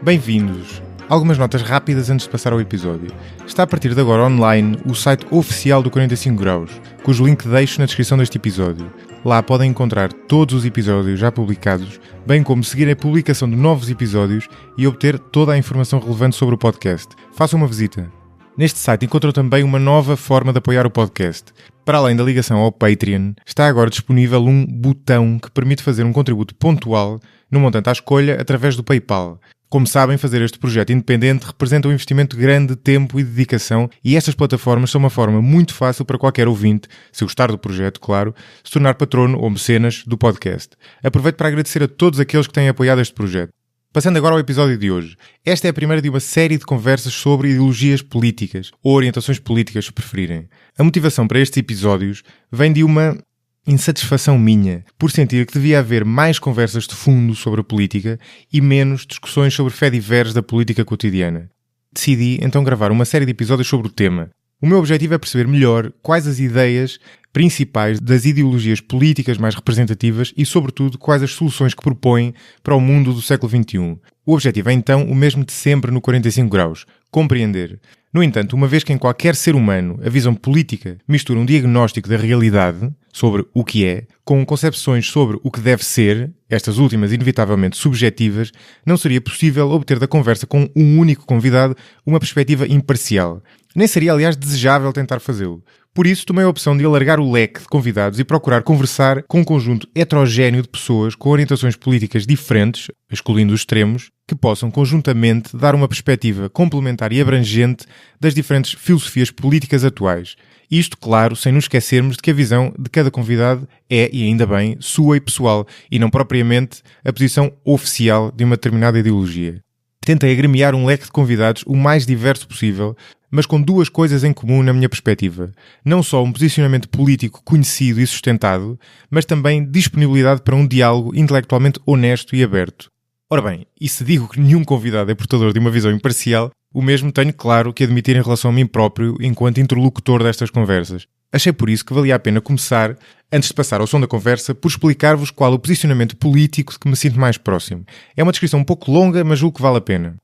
Bem-vindos! Algumas notas rápidas antes de passar ao episódio. Está a partir de agora online o site oficial do 45 Graus, cujo link deixo na descrição deste episódio. Lá podem encontrar todos os episódios já publicados, bem como seguir a publicação de novos episódios e obter toda a informação relevante sobre o podcast. Façam uma visita. Neste site encontram também uma nova forma de apoiar o podcast. Para além da ligação ao Patreon, está agora disponível um botão que permite fazer um contributo pontual, no montante à escolha, através do PayPal. Como sabem, fazer este projeto independente representa um investimento grande de tempo e dedicação, e estas plataformas são uma forma muito fácil para qualquer ouvinte, se gostar do projeto, claro, se tornar patrono ou mecenas do podcast. Aproveito para agradecer a todos aqueles que têm apoiado este projeto. Passando agora ao episódio de hoje. Esta é a primeira de uma série de conversas sobre ideologias políticas, ou orientações políticas, se preferirem. A motivação para estes episódios vem de uma insatisfação minha, por sentir que devia haver mais conversas de fundo sobre a política e menos discussões sobre fediveres da política cotidiana. Decidi então gravar uma série de episódios sobre o tema. O meu objetivo é perceber melhor quais as ideias principais das ideologias políticas mais representativas e, sobretudo, quais as soluções que propõem para o mundo do século XXI. O objetivo é então o mesmo de sempre no 45 graus, compreender. No entanto, uma vez que em qualquer ser humano a visão política mistura um diagnóstico da realidade sobre o que é, com concepções sobre o que deve ser, estas últimas inevitavelmente subjetivas, não seria possível obter da conversa com um único convidado uma perspectiva imparcial. Nem seria, aliás, desejável tentar fazê-lo. Por isso, tomei a opção de alargar o leque de convidados e procurar conversar com um conjunto heterogéneo de pessoas com orientações políticas diferentes, excluindo os extremos, que possam conjuntamente dar uma perspectiva complementar e abrangente das diferentes filosofias políticas atuais. Isto, claro, sem nos esquecermos de que a visão de cada convidado é, e ainda bem, sua e pessoal, e não propriamente a posição oficial de uma determinada ideologia. Tentei agremiar um leque de convidados o mais diverso possível, mas com duas coisas em comum na minha perspectiva. Não só um posicionamento político conhecido e sustentado, mas também disponibilidade para um diálogo intelectualmente honesto e aberto. Ora bem, e se digo que nenhum convidado é portador de uma visão imparcial, o mesmo tenho, claro, que admitir em relação a mim próprio enquanto interlocutor destas conversas. Achei por isso que valia a pena começar, antes de passar ao som da conversa, por explicar-vos qual o posicionamento político de que me sinto mais próximo. É uma descrição um pouco longa, mas julgo que vale a pena.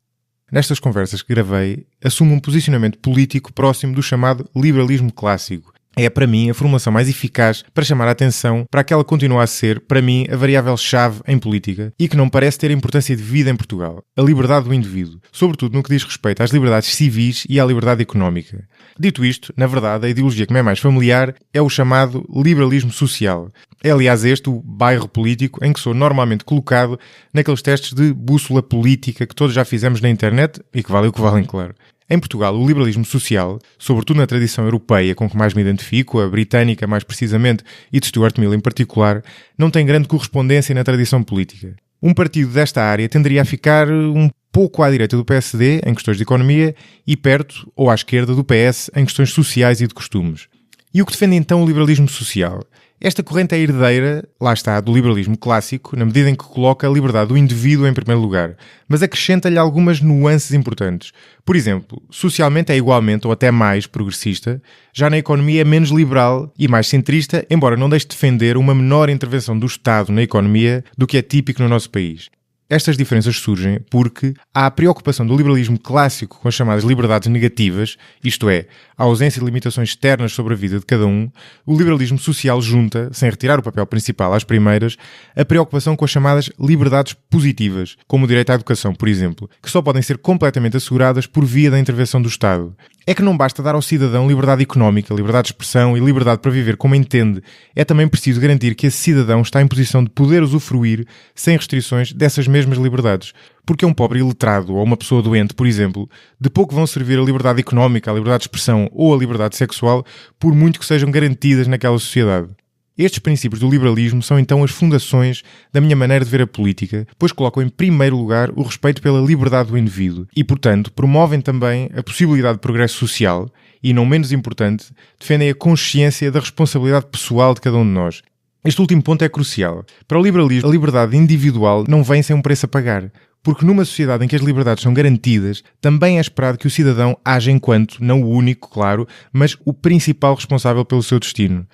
Nestas conversas que gravei, assumo um posicionamento político próximo do chamado liberalismo clássico. É, para mim, a formulação mais eficaz para chamar a atenção para aquela que continua a ser, para mim, a variável-chave em política e que não parece ter importância de vida em Portugal, a liberdade do indivíduo, sobretudo no que diz respeito às liberdades civis e à liberdade económica. Dito isto, na verdade, a ideologia que me é mais familiar é o chamado liberalismo social. É, aliás, este o bairro político em que sou normalmente colocado naqueles testes de bússola política que todos já fizemos na internet e que valem o que valem, claro. Em Portugal, o liberalismo social, sobretudo na tradição europeia com que mais me identifico, a britânica mais precisamente e de Stuart Mill em particular, não tem grande correspondência na tradição política. Um partido desta área tenderia a ficar um pouco à direita do PSD em questões de economia e perto ou à esquerda do PS em questões sociais e de costumes. E o que defende então o liberalismo social? Esta corrente é herdeira, lá está, do liberalismo clássico, na medida em que coloca a liberdade do indivíduo em primeiro lugar, mas acrescenta-lhe algumas nuances importantes. Por exemplo, socialmente é igualmente ou até mais progressista, já na economia é menos liberal e mais centrista, embora não deixe de defender uma menor intervenção do Estado na economia do que é típico no nosso país. Estas diferenças surgem porque há a preocupação do liberalismo clássico com as chamadas liberdades negativas, isto é, a ausência de limitações externas sobre a vida de cada um. O liberalismo social junta, sem retirar o papel principal às primeiras, a preocupação com as chamadas liberdades positivas, como o direito à educação, por exemplo, que só podem ser completamente asseguradas por via da intervenção do Estado. É que não basta dar ao cidadão liberdade económica, liberdade de expressão e liberdade para viver como entende. É também preciso garantir que esse cidadão está em posição de poder usufruir, sem restrições, dessas mesmas liberdades. Porque um pobre iletrado ou uma pessoa doente, por exemplo, de pouco vão servir a liberdade económica, a liberdade de expressão ou a liberdade sexual, por muito que sejam garantidas naquela sociedade. Estes princípios do liberalismo são então as fundações da minha maneira de ver a política, pois colocam em primeiro lugar o respeito pela liberdade do indivíduo e, portanto, promovem também a possibilidade de progresso social e, não menos importante, defendem a consciência da responsabilidade pessoal de cada um de nós. Este último ponto é crucial. Para o liberalismo, a liberdade individual não vem sem um preço a pagar, porque numa sociedade em que as liberdades são garantidas, também é esperado que o cidadão haja enquanto, não o único, claro, mas o principal responsável pelo seu destino.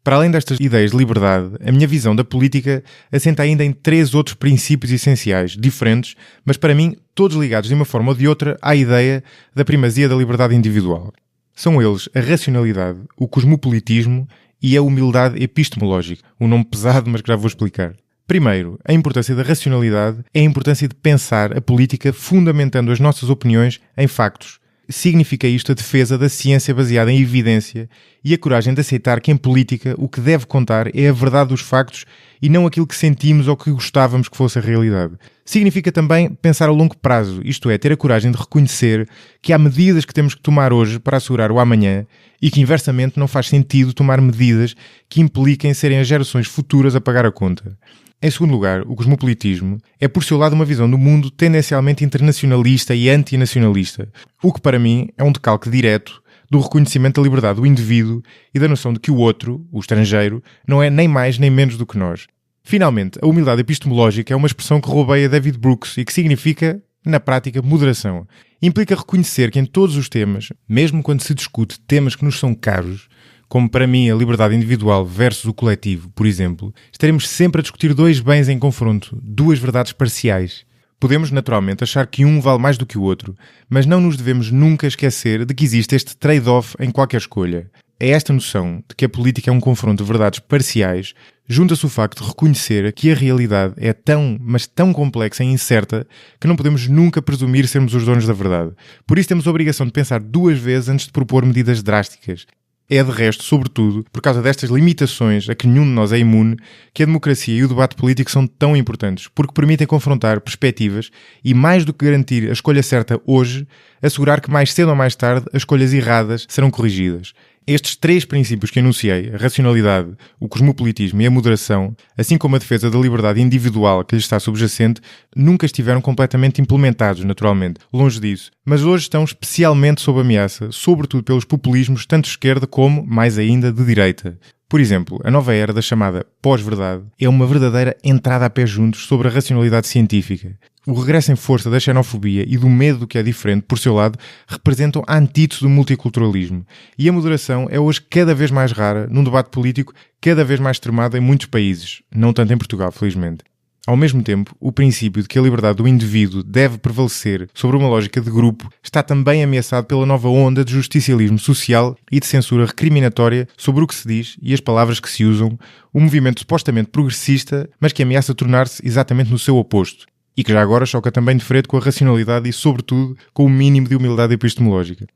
Para além destas ideias de liberdade, a minha visão da política assenta ainda em 3 outros princípios essenciais, diferentes, mas para mim todos ligados de uma forma ou de outra à ideia da primazia da liberdade individual. São eles a racionalidade, o cosmopolitismo e a humildade epistemológica, um nome pesado, mas que já vou explicar. Primeiro, a importância da racionalidade é a importância de pensar a política fundamentando as nossas opiniões em factos. Significa isto a defesa da ciência baseada em evidência e a coragem de aceitar que em política o que deve contar é a verdade dos factos e não aquilo que sentimos ou que gostávamos que fosse a realidade. Significa também pensar a longo prazo, isto é, ter a coragem de reconhecer que há medidas que temos que tomar hoje para assegurar o amanhã e que inversamente não faz sentido tomar medidas que impliquem serem as gerações futuras a pagar a conta. Em segundo lugar, o cosmopolitismo é por seu lado uma visão do mundo tendencialmente internacionalista e antinacionalista, o que para mim é um decalque direto do reconhecimento da liberdade do indivíduo e da noção de que o outro, o estrangeiro, não é nem mais nem menos do que nós. Finalmente, a humildade epistemológica é uma expressão que roubei a David Brooks e que significa, na prática, moderação. Implica reconhecer que em todos os temas, mesmo quando se discute temas que nos são caros, como para mim a liberdade individual versus o coletivo, por exemplo, estaremos sempre a discutir 2 bens em confronto, 2 verdades parciais. Podemos, naturalmente, achar que um vale mais do que o outro, mas não nos devemos nunca esquecer de que existe este trade-off em qualquer escolha. É esta noção de que a política é um confronto de verdades parciais, junta-se o facto de reconhecer que a realidade é tão, mas tão complexa e incerta que não podemos nunca presumir sermos os donos da verdade. Por isso temos a obrigação de pensar 2 vezes antes de propor medidas drásticas. É de resto, sobretudo, por causa destas limitações a que nenhum de nós é imune, que a democracia e o debate político são tão importantes, porque permitem confrontar perspectivas e, mais do que garantir a escolha certa hoje, assegurar que mais cedo ou mais tarde as escolhas erradas serão corrigidas. Estes 3 princípios que enunciei, a racionalidade, o cosmopolitismo e a moderação, assim como a defesa da liberdade individual que lhes está subjacente, nunca estiveram completamente implementados, naturalmente, longe disso, mas hoje estão especialmente sob ameaça, sobretudo pelos populismos tanto de esquerda como, mais ainda, de direita. Por exemplo, a nova era da chamada pós-verdade é uma verdadeira entrada a pé juntos sobre a racionalidade científica. O regresso em força da xenofobia e do medo do que é diferente, por seu lado, representam a antítese do multiculturalismo. E a moderação é hoje cada vez mais rara num debate político cada vez mais extremado em muitos países, não tanto em Portugal, felizmente. Ao mesmo tempo, o princípio de que a liberdade do indivíduo deve prevalecer sobre uma lógica de grupo está também ameaçado pela nova onda de justicialismo social e de censura recriminatória sobre o que se diz e as palavras que se usam, um movimento supostamente progressista, mas que ameaça tornar-se exatamente no seu oposto, e que já agora choca também de frente com a racionalidade e, sobretudo, com o mínimo de humildade epistemológica.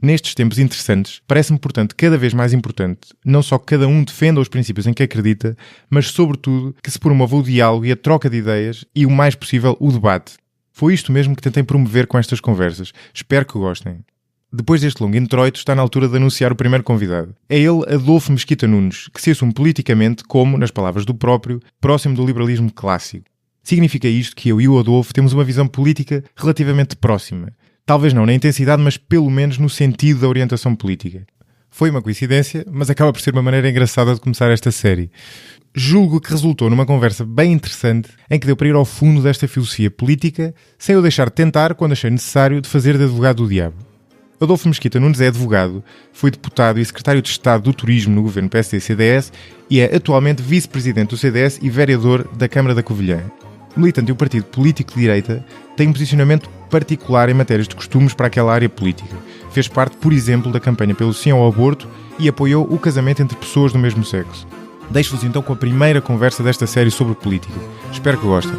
Nestes tempos interessantes, parece-me, portanto, cada vez mais importante não só que cada um defenda os princípios em que acredita, mas, sobretudo, que se promova o diálogo e a troca de ideias e, o mais possível, o debate. Foi isto mesmo que tentei promover com estas conversas. Espero que gostem. Depois deste longo introito, está na altura de anunciar o primeiro convidado. É ele, Adolfo Mesquita Nunes, que se assume politicamente como, nas palavras do próprio, próximo do liberalismo clássico. Significa isto que eu e o Adolfo temos uma visão política relativamente próxima. Talvez não na intensidade, mas pelo menos no sentido da orientação política. Foi uma coincidência, mas acaba por ser uma maneira engraçada de começar esta série. Julgo que resultou numa conversa bem interessante em que deu para ir ao fundo desta filosofia política sem eu deixar de tentar, quando achei necessário, de fazer de advogado do diabo. Adolfo Mesquita Nunes é advogado, foi deputado e secretário de Estado do Turismo no governo PSD-CDS e é atualmente vice-presidente do CDS e vereador da Câmara da Covilhã. Militante de um partido político de direita, tem um posicionamento particular em matérias de costumes para aquela área política. Fez parte, por exemplo, da campanha pelo sim ao aborto e apoiou o casamento entre pessoas do mesmo sexo. Deixo-vos então com a primeira conversa desta série sobre política. Espero que gostem.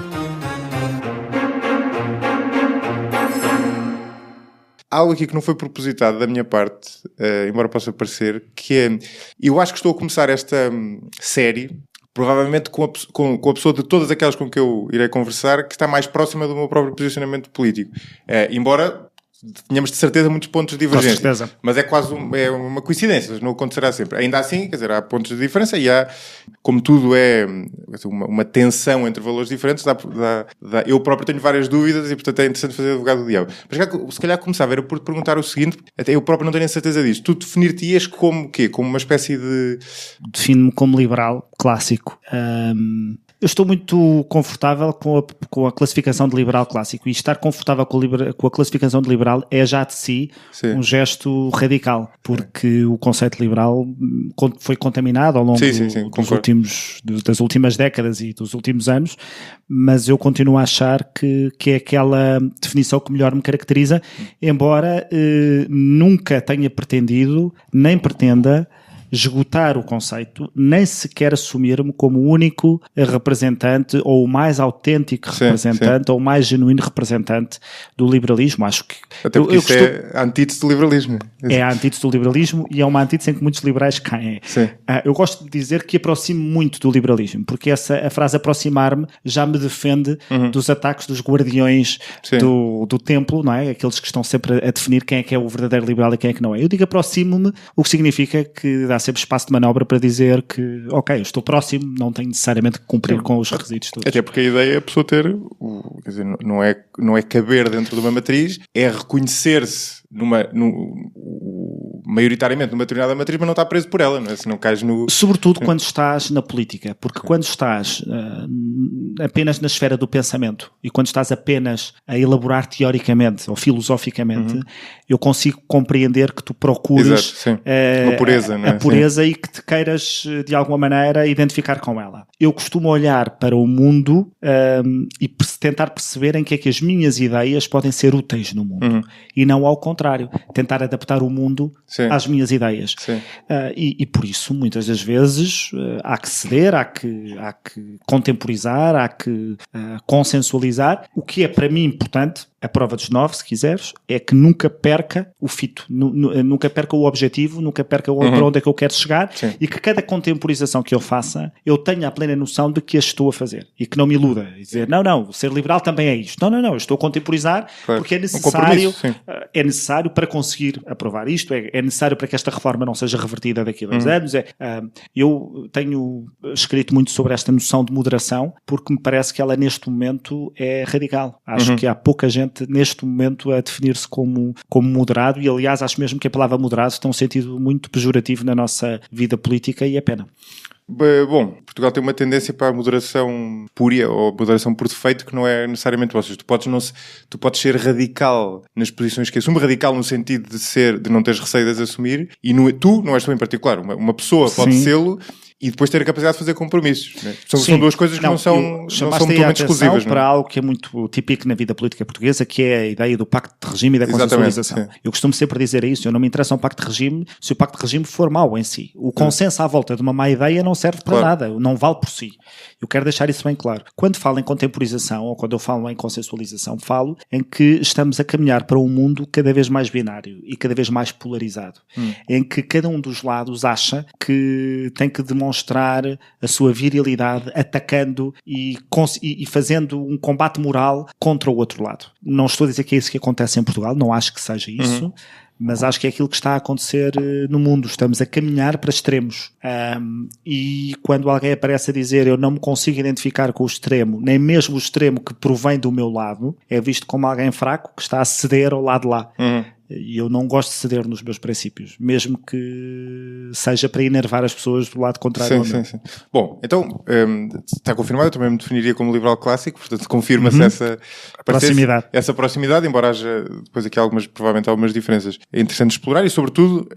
Algo aqui que não foi propositado da minha parte, embora possa parecer, que é... Eu acho que estou a começar esta série... provavelmente com a pessoa de todas aquelas com que eu irei conversar, que está mais próxima do meu próprio posicionamento político. Embora tenhamos de certeza muitos pontos de divergência. Com certeza. Mas é quase uma coincidência, não acontecerá sempre. Ainda assim, quer dizer, há pontos de diferença e há, como tudo é uma tensão entre valores diferentes, eu próprio tenho várias dúvidas e, portanto, é interessante fazer advogado do diabo. Mas se calhar começava era por te perguntar o seguinte, até eu próprio não tenho a certeza disso. Tu definir-te-ias como o quê? Como uma espécie de... Defino-me como liberal clássico. Eu estou muito confortável com a classificação de liberal clássico, e estar confortável com a classificação de liberal liberal é já de si um gesto radical, porque o conceito liberal foi contaminado ao longo das últimas décadas e dos últimos anos, mas eu continuo a achar que é aquela definição que melhor me caracteriza, embora nunca tenha pretendido, nem pretenda, esgotar o conceito, nem sequer assumir-me como o único representante ou o mais autêntico representante ou o mais genuíno representante do liberalismo. Acho que... Até porque isso é a antítese do liberalismo. É a antítese do liberalismo e é uma antítese em que muitos liberais caem. Eu gosto de dizer que aproximo muito do liberalismo, porque a frase aproximar-me já me defende dos ataques dos guardiões do templo, não é? Aqueles que estão sempre a definir quem é que é o verdadeiro liberal e quem é que não é. Eu digo aproximo-me, o que significa que dá sempre espaço de manobra para dizer que, ok, eu estou próximo, não tenho necessariamente que cumprir com os requisitos todos. Até porque a ideia é a pessoa ter, quer dizer, não é caber dentro de uma matriz, é reconhecer-se maioritariamente numa determinada matriz, mas não está preso por ela, não é? Se não cais no... Sobretudo quando estás na política, porque quando estás apenas na esfera do pensamento e quando estás apenas a elaborar teoricamente ou filosoficamente, eu consigo compreender que tu procures a pureza, não é? A pureza e que te queiras de alguma maneira identificar com ela. Eu costumo olhar para o mundo e tentar perceber em que é que as minhas ideias podem ser úteis no mundo e não ao contrário, tentar adaptar o mundo às minhas ideias. E por isso, muitas das vezes, há que ceder, há que contemporizar, há que consensualizar. O que é para mim importante, a prova dos 9, se quiseres, é que nunca perca o fito, nunca perca o objetivo, nunca perca para onde é que eu quero chegar e que cada contemporização que eu faça, eu tenha a plena noção de que a estou a fazer e que não me iluda e dizer, não, ser liberal também é isto. Não, eu estou a contemporizar porque é necessário para conseguir aprovar isto, é necessário para que esta reforma não seja revertida daqui a 2 anos. Eu tenho escrito muito sobre esta noção de moderação porque me parece que ela neste momento é radical. Acho que há pouca gente neste momento a definir-se como moderado e aliás acho mesmo que a palavra moderado tem um sentido muito pejorativo na nossa vida política e é pena. Bom, Portugal tem uma tendência para a moderação púria ou moderação por defeito que não é necessariamente boa. Ou seja, tu podes ser radical nas posições que assume, radical no sentido de não teres receio de as assumir e tu não és tu em particular. Uma pessoa pode sê-lo e depois ter a capacidade de fazer compromissos. Né? São duas coisas que não são mutuamente exclusivas. Para algo que é muito típico na vida política portuguesa, que é a ideia do pacto de regime e da consensualização. Eu costumo sempre dizer isso, eu não me interessa um pacto de regime se o pacto de regime for mau em si. O consenso à volta de uma má ideia não serve para nada, não vale por si. Eu quero deixar isso bem claro. Quando falo em contemporização ou quando eu falo em consensualização, falo em que estamos a caminhar para um mundo cada vez mais binário e cada vez mais polarizado, em que cada um dos lados acha que tem que demonstrar a sua virilidade atacando e fazendo um combate moral contra o outro lado. Não estou a dizer que é isso que acontece em Portugal, não acho que seja isso, mas acho que é aquilo que está a acontecer no mundo. Estamos a caminhar para extremos. E quando alguém aparece a dizer eu não me consigo identificar com o extremo, nem mesmo o extremo que provém do meu lado, é visto como alguém fraco que está a ceder ao lado de lá. E eu não gosto de ceder nos meus princípios, mesmo que seja para enervar as pessoas do lado contrário. Sim. Bom, então está confirmado, eu também me definiria como liberal clássico, portanto confirma-se essa proximidade, embora haja depois aqui provavelmente algumas diferenças. É interessante explorar e sobretudo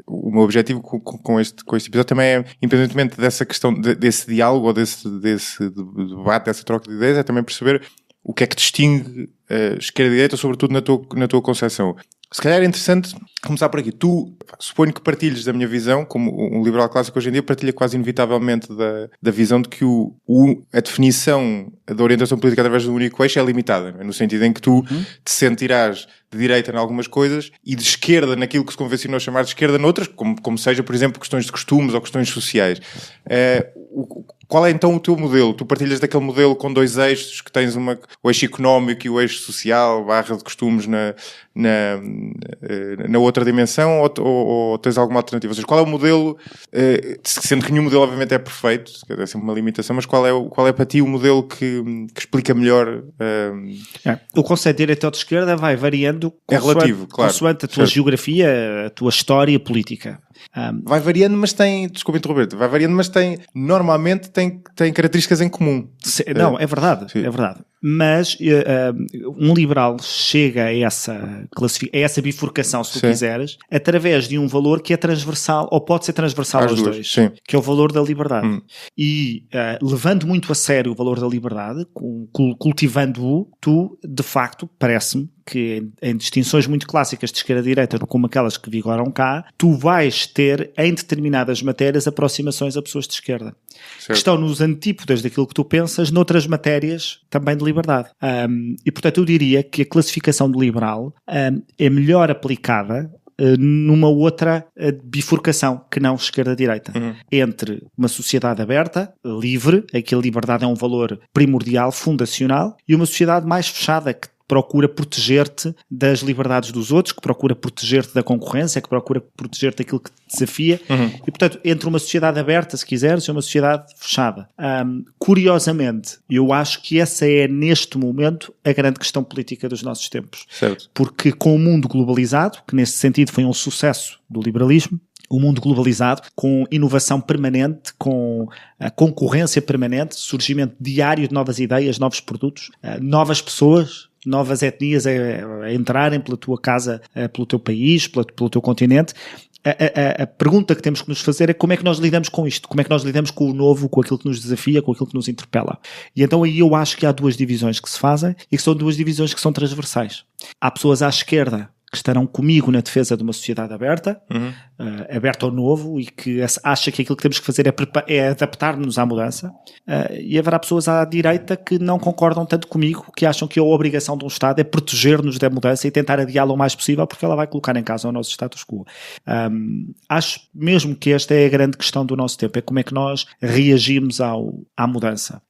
o meu objetivo com este episódio também é, independentemente dessa questão, desse diálogo ou desse debate, dessa troca de ideias, é também perceber o que é que distingue esquerda e direita, sobretudo na tua concepção. Se calhar é interessante começar por aqui. Tu, suponho que partilhes da minha visão, como um liberal clássico hoje em dia, partilha quase inevitavelmente da visão de que a definição da orientação política através do único eixo é limitada, não é? No sentido em que tu te sentirás de direita em algumas coisas e de esquerda naquilo que se convencionou chamar de esquerda noutras, como seja, por exemplo, questões de costumes ou questões sociais. Qual é então o teu modelo? Tu partilhas daquele modelo com 2 eixos, que tens o eixo económico e o eixo social, / de costumes na outra dimensão, ou tens alguma alternativa? Ou seja, qual é o modelo, sendo que nenhum modelo obviamente é perfeito, é sempre uma limitação, mas qual é para ti o modelo que explica melhor? O conceito de direita ou de esquerda vai variando consoante a tua geografia, a tua história política. Vai variando, mas desculpa interromper-te, normalmente tem características em comum. Não, é verdade, é verdade. Mas um liberal chega a essa bifurcação, se tu quiseres, através de um valor que é transversal, ou pode ser transversal aos dois, que é o valor da liberdade. E levando muito a sério o valor da liberdade, cultivando-o, tu, de facto, parece-me que em distinções muito clássicas de esquerda e direita, como aquelas que vigoram cá, tu vais ter, em determinadas matérias, aproximações a pessoas de esquerda. Que estão nos antípodas daquilo que tu pensas, noutras matérias também de liberdade. E, portanto, eu diria que a classificação de liberal é melhor aplicada numa outra bifurcação que não esquerda-direita, entre uma sociedade aberta, livre, em que a liberdade é um valor primordial, fundacional, e uma sociedade mais fechada, que procura proteger-te das liberdades dos outros, que procura proteger-te da concorrência, que procura proteger-te daquilo que te desafia. E, portanto, entre uma sociedade aberta, se quiseres, e uma sociedade fechada. Curiosamente, eu acho que essa é, neste momento, a grande questão política dos nossos tempos. Certo. Porque com o mundo globalizado, que nesse sentido foi um sucesso do liberalismo, o mundo globalizado, com inovação permanente, com concorrência permanente, surgimento diário de novas ideias, novos produtos, novas pessoas, novas etnias a entrarem pela tua casa, pelo teu país, pelo teu continente. A pergunta que temos que nos fazer é como é que nós lidamos com isto? Como é que nós lidamos com o novo, com aquilo que nos desafia, com aquilo que nos interpela? E então aí eu acho que há duas divisões que se fazem e que são duas divisões que são transversais. Há pessoas à esquerda que estarão comigo na defesa de uma sociedade aberta, aberta ao novo, e que acha que aquilo que temos que fazer é adaptar-nos à mudança. E haverá pessoas à direita que não concordam tanto comigo, que acham que a obrigação de um Estado é proteger-nos da mudança e tentar adiá-la o mais possível, porque ela vai colocar em causa o nosso status quo. Acho mesmo que esta é a grande questão do nosso tempo, é como é que nós reagimos à mudança.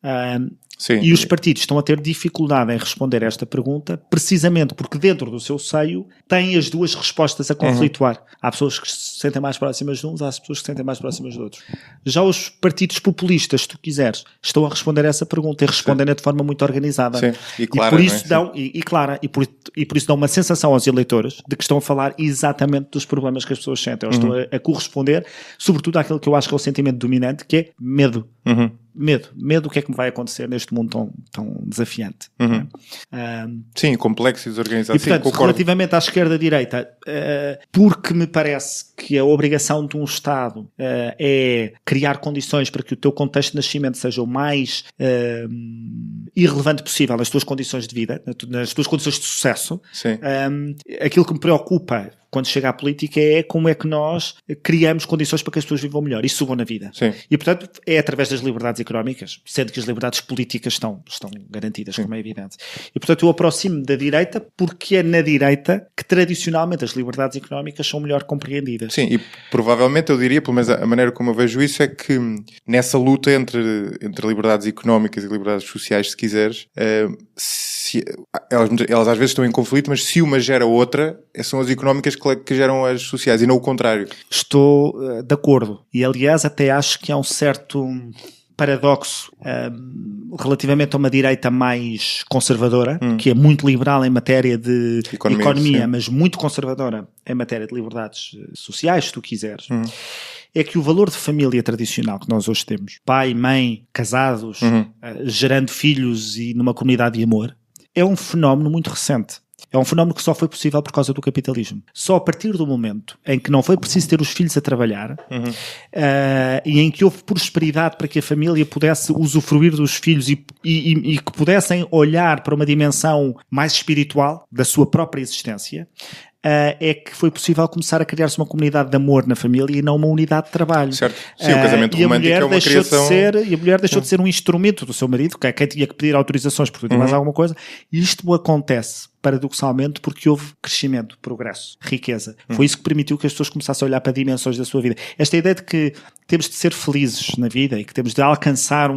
Sim. E os partidos estão a ter dificuldade em responder a esta pergunta, precisamente porque dentro do seu seio têm as duas respostas a conflituar. Há pessoas que se sentem mais próximas de uns, há pessoas que se sentem mais próximas de outros. Já os partidos populistas, se tu quiseres, estão a responder a essa pergunta e respondem-na de forma muito organizada. Sim. E clara, por isso por isso dão uma sensação aos eleitores de que estão a falar exatamente dos problemas que as pessoas sentem. Eles estão a corresponder, sobretudo àquilo que eu acho que é o sentimento dominante, que é medo. Medo, o que é que me vai acontecer neste mundo tão desafiante. Sim, complexo e desorganizado. E, portanto, relativamente à esquerda-direita, porque me parece que a obrigação de um Estado é criar condições para que o teu contexto de nascimento seja o mais irrelevante possível nas tuas condições de vida, nas tuas condições de sucesso. Aquilo que me preocupa quando chega à política é como é que nós criamos condições para que as pessoas vivam melhor e subam na vida. E, portanto, é através das liberdades económicas, sendo que as liberdades políticas estão garantidas, como é evidente. E, portanto, eu aproximo-me da direita porque é na direita que, tradicionalmente, as liberdades económicas são melhor compreendidas. Sim, e provavelmente eu diria, pelo menos a maneira como eu vejo isso, é que nessa luta entre liberdades económicas e liberdades sociais, se quiseres, elas às vezes estão em conflito, mas se uma gera outra, são as económicas que geram as sociais e não o contrário. Estou de acordo. E, aliás, até acho que há um certo paradoxo relativamente a uma direita mais conservadora, que é muito liberal em matéria de economia, mas muito conservadora em matéria de liberdades sociais, se tu quiseres. É que o valor de família tradicional que nós hoje temos, pai, mãe, casados, gerando filhos e numa comunidade de amor, é um fenómeno muito recente. É um fenómeno que só foi possível por causa do capitalismo. Só a partir do momento em que não foi preciso ter os filhos a trabalhar e em que houve prosperidade para que a família pudesse usufruir dos filhos e que pudessem olhar para uma dimensão mais espiritual da sua própria existência, é que foi possível começar a criar-se uma comunidade de amor na família e não uma unidade de trabalho. Certo. Sim, o casamento romântico é uma criação... E a mulher deixou de ser um instrumento do seu marido, que é quem tinha que pedir autorizações por tudo e mais alguma coisa, e isto acontece paradoxalmente porque houve crescimento, progresso, riqueza. Foi isso que permitiu que as pessoas começassem a olhar para dimensões da sua vida. Esta ideia de que temos de ser felizes na vida e que temos de alcançar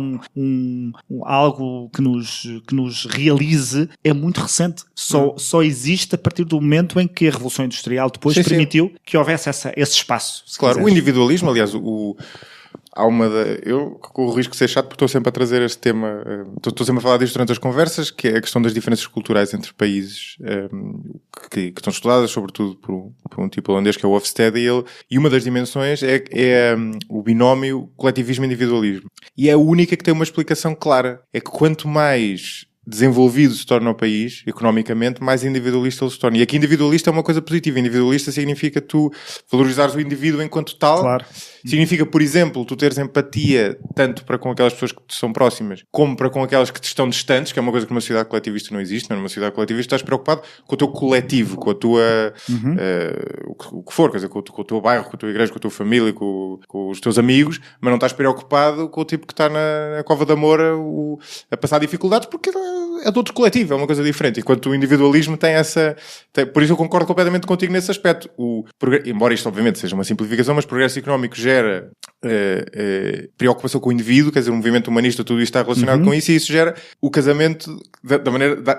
algo que nos realize é muito recente. Só existe a partir do momento em que a Revolução Industrial depois permitiu que houvesse esse espaço. Claro, o individualismo, aliás, eu corro o risco de ser chato porque estou sempre a trazer este tema, estou sempre a falar disto durante as conversas, que é a questão das diferenças culturais entre países que estão estudadas, sobretudo por um tipo holandês que é o Hofstede, e uma das dimensões é o binómio coletivismo-individualismo. E é a única que tem uma explicação clara. É que quanto mais desenvolvido se torna o país, economicamente, mais individualista ele se torna. E aqui individualista é uma coisa positiva. Individualista significa tu valorizares o indivíduo enquanto tal. Claro. Significa, por exemplo, tu teres empatia tanto para com aquelas pessoas que te são próximas, como para com aquelas que te estão distantes, que é uma coisa que numa sociedade coletivista não existe. Numa sociedade coletivista estás preocupado com o teu coletivo, com a tua... o que for, quer dizer, com o teu bairro, com a tua igreja, com a tua família, com os teus amigos, mas não estás preocupado com o tipo que está na Cova da Moura a passar dificuldades, porque é de outro coletivo, é uma coisa diferente. Enquanto o individualismo tem essa... por isso eu concordo completamente contigo nesse aspecto. Embora isto obviamente seja uma simplificação, mas progresso económico gera preocupação com o indivíduo, quer dizer, o movimento humanista, tudo isto está relacionado com isso, e isso gera o casamento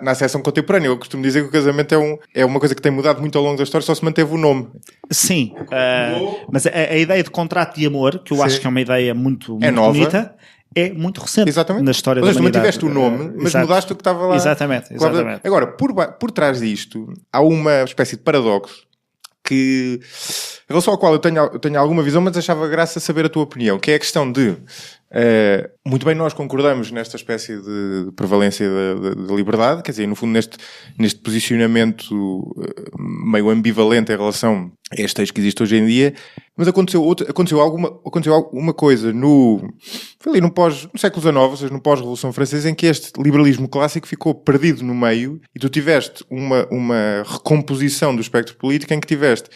na acessão contemporânea. Eu costumo dizer que o casamento é uma coisa que tem mudado muito ao longo da história, só se manteve o nome. Sim, mas a ideia de contrato de amor, que eu acho que é uma ideia muito nova. Bonita, é muito recente. Exatamente. Na história da humanidade. Tu mantiveste o nome, mas mudaste o que estava lá. Exatamente. Agora, por trás disto, há uma espécie de paradoxo que, em relação ao qual eu tenho alguma visão, mas achava graça saber a tua opinião, que é a questão de... muito bem, nós concordamos nesta espécie de prevalência da liberdade, quer dizer, no fundo neste posicionamento meio ambivalente em relação a este eixo que existe hoje em dia, mas aconteceu alguma coisa no século XIX, ou seja, no pós-Revolução Francesa, em que este liberalismo clássico ficou perdido no meio e tu tiveste uma recomposição do espectro político em que tiveste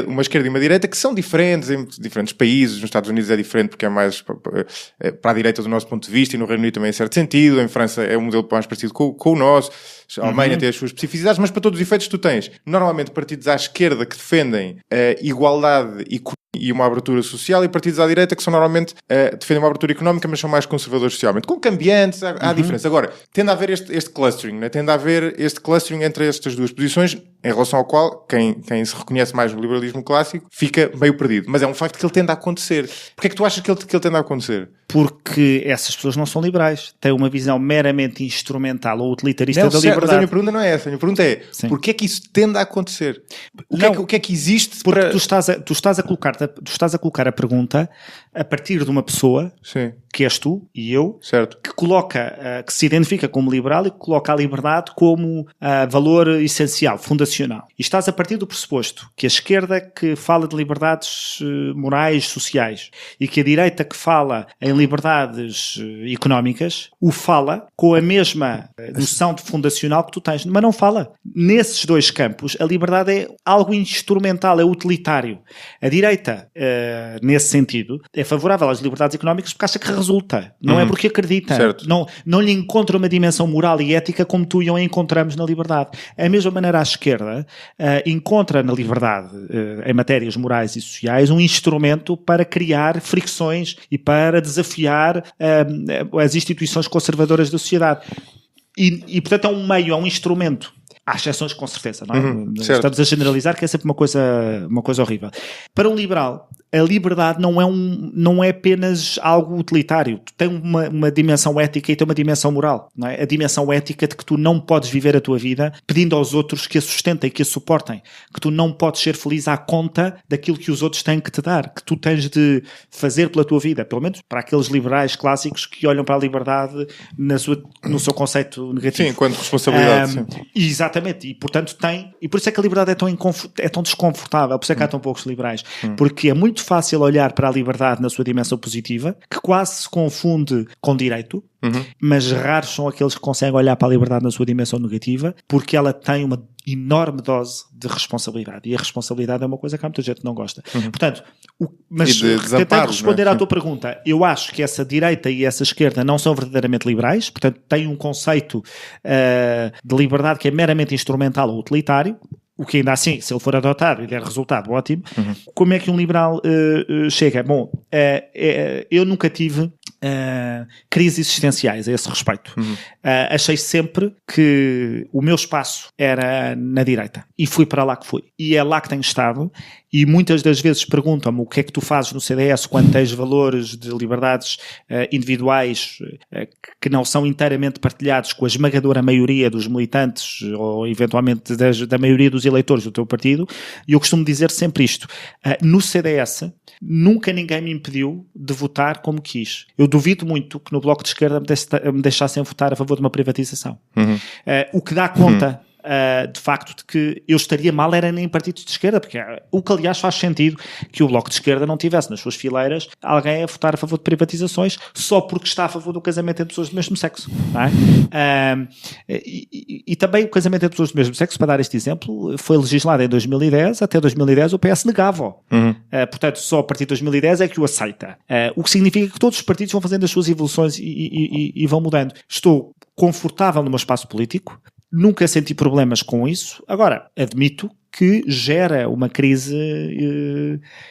uma esquerda e uma direita que são diferentes em diferentes países. Nos Estados Unidos é diferente porque é mais para a direita do nosso ponto de vista, e no Reino Unido também em certo sentido, em França é um modelo mais parecido com o nosso, a Alemanha tem as suas especificidades, mas para todos os efeitos tu tens normalmente partidos à esquerda que defendem igualdade e uma abertura social, e partidos à direita que são normalmente defendem uma abertura económica, mas são mais conservadores socialmente. Com cambiantes há diferença. Agora, tende a haver este clustering, né? Tende a haver este clustering entre estas duas posições, em relação ao qual quem se reconhece mais no liberalismo clássico fica meio perdido. Mas é um facto que ele tende a acontecer. Porquê é que tu achas que ele tende a acontecer? Porque essas pessoas não são liberais. Têm uma visão meramente instrumental ou utilitarista da liberdade. Mas a minha pergunta não é essa. A minha pergunta é, porquê é que isso tende a acontecer? O que é que existe? Porque tu estás a colocar a pergunta a partir de uma pessoa, sim, que és tu e eu, certo, que se identifica como liberal e que coloca a liberdade como valor essencial, fundacional. E estás a partir do pressuposto que a esquerda que fala de liberdades morais, sociais, e que a direita que fala em liberdades económicas, o fala com a mesma noção de fundacional que tu tens, mas não fala. Nesses dois campos, a liberdade é algo instrumental, é utilitário. A direita, nesse sentido, é favorável às liberdades económicas porque acha que resulta, não é porque acredita. Não lhe encontra uma dimensão moral e ética como tu e eu encontramos na liberdade. A mesma maneira a esquerda encontra na liberdade, em matérias morais e sociais, um instrumento para criar fricções e para desafiar as instituições conservadoras da sociedade. E portanto é um meio, é um instrumento. Há exceções com certeza, não é? Estamos a generalizar, que é sempre uma coisa horrível. Para um liberal, a liberdade não é apenas algo utilitário. Tem uma dimensão ética e tem uma dimensão moral, não é? A dimensão ética de que tu não podes viver a tua vida pedindo aos outros que a sustentem, que a suportem. Que tu não podes ser feliz à conta daquilo que os outros têm que te dar. Que tu tens de fazer pela tua vida. Pelo menos para aqueles liberais clássicos que olham para a liberdade no seu conceito negativo. Sim, enquanto responsabilidade. Sim. Exatamente. E portanto e por isso é que a liberdade é tão desconfortável. Por isso é que há tão poucos liberais. Porque é muito fácil olhar para a liberdade na sua dimensão positiva, que quase se confunde com direito, mas raros são aqueles que conseguem olhar para a liberdade na sua dimensão negativa, porque ela tem uma enorme dose de responsabilidade, e a responsabilidade é uma coisa que há muita gente que não gosta. Portanto, mas tentando responder à tua pergunta, eu acho que essa direita e essa esquerda não são verdadeiramente liberais, portanto têm um conceito de liberdade que é meramente instrumental ou utilitário. O que ainda assim, se ele for adotado e der resultado, ótimo. Como é que um liberal chega? Bom, eu nunca tive crises existenciais a esse respeito. Achei sempre que o meu espaço era na direita. E fui para lá que fui. E é lá que tenho estado. E muitas das vezes perguntam-me o que é que tu fazes no CDS quando tens valores de liberdades individuais que não são inteiramente partilhados com a esmagadora maioria dos militantes ou eventualmente da maioria dos eleitores do teu partido, e eu costumo dizer sempre isto. No CDS, nunca ninguém me impediu de votar como quis. Eu duvido muito que no Bloco de Esquerda me deixassem votar a favor de uma privatização. O que dá conta... de facto de que eu estaria mal era nem em partidos de esquerda, porque o que aliás faz sentido que o Bloco de Esquerda não tivesse nas suas fileiras alguém a votar a favor de privatizações só porque está a favor do casamento entre pessoas do mesmo sexo, não é? E também o casamento entre pessoas do mesmo sexo, para dar este exemplo, foi legislado em 2010, até 2010 o PS negava-o. Portanto, só a partir de 2010 é que o aceita. O que significa que todos os partidos vão fazendo as suas evoluções e vão mudando. Estou confortável no meu espaço político, nunca senti problemas com isso. Agora, admito que gera uma crise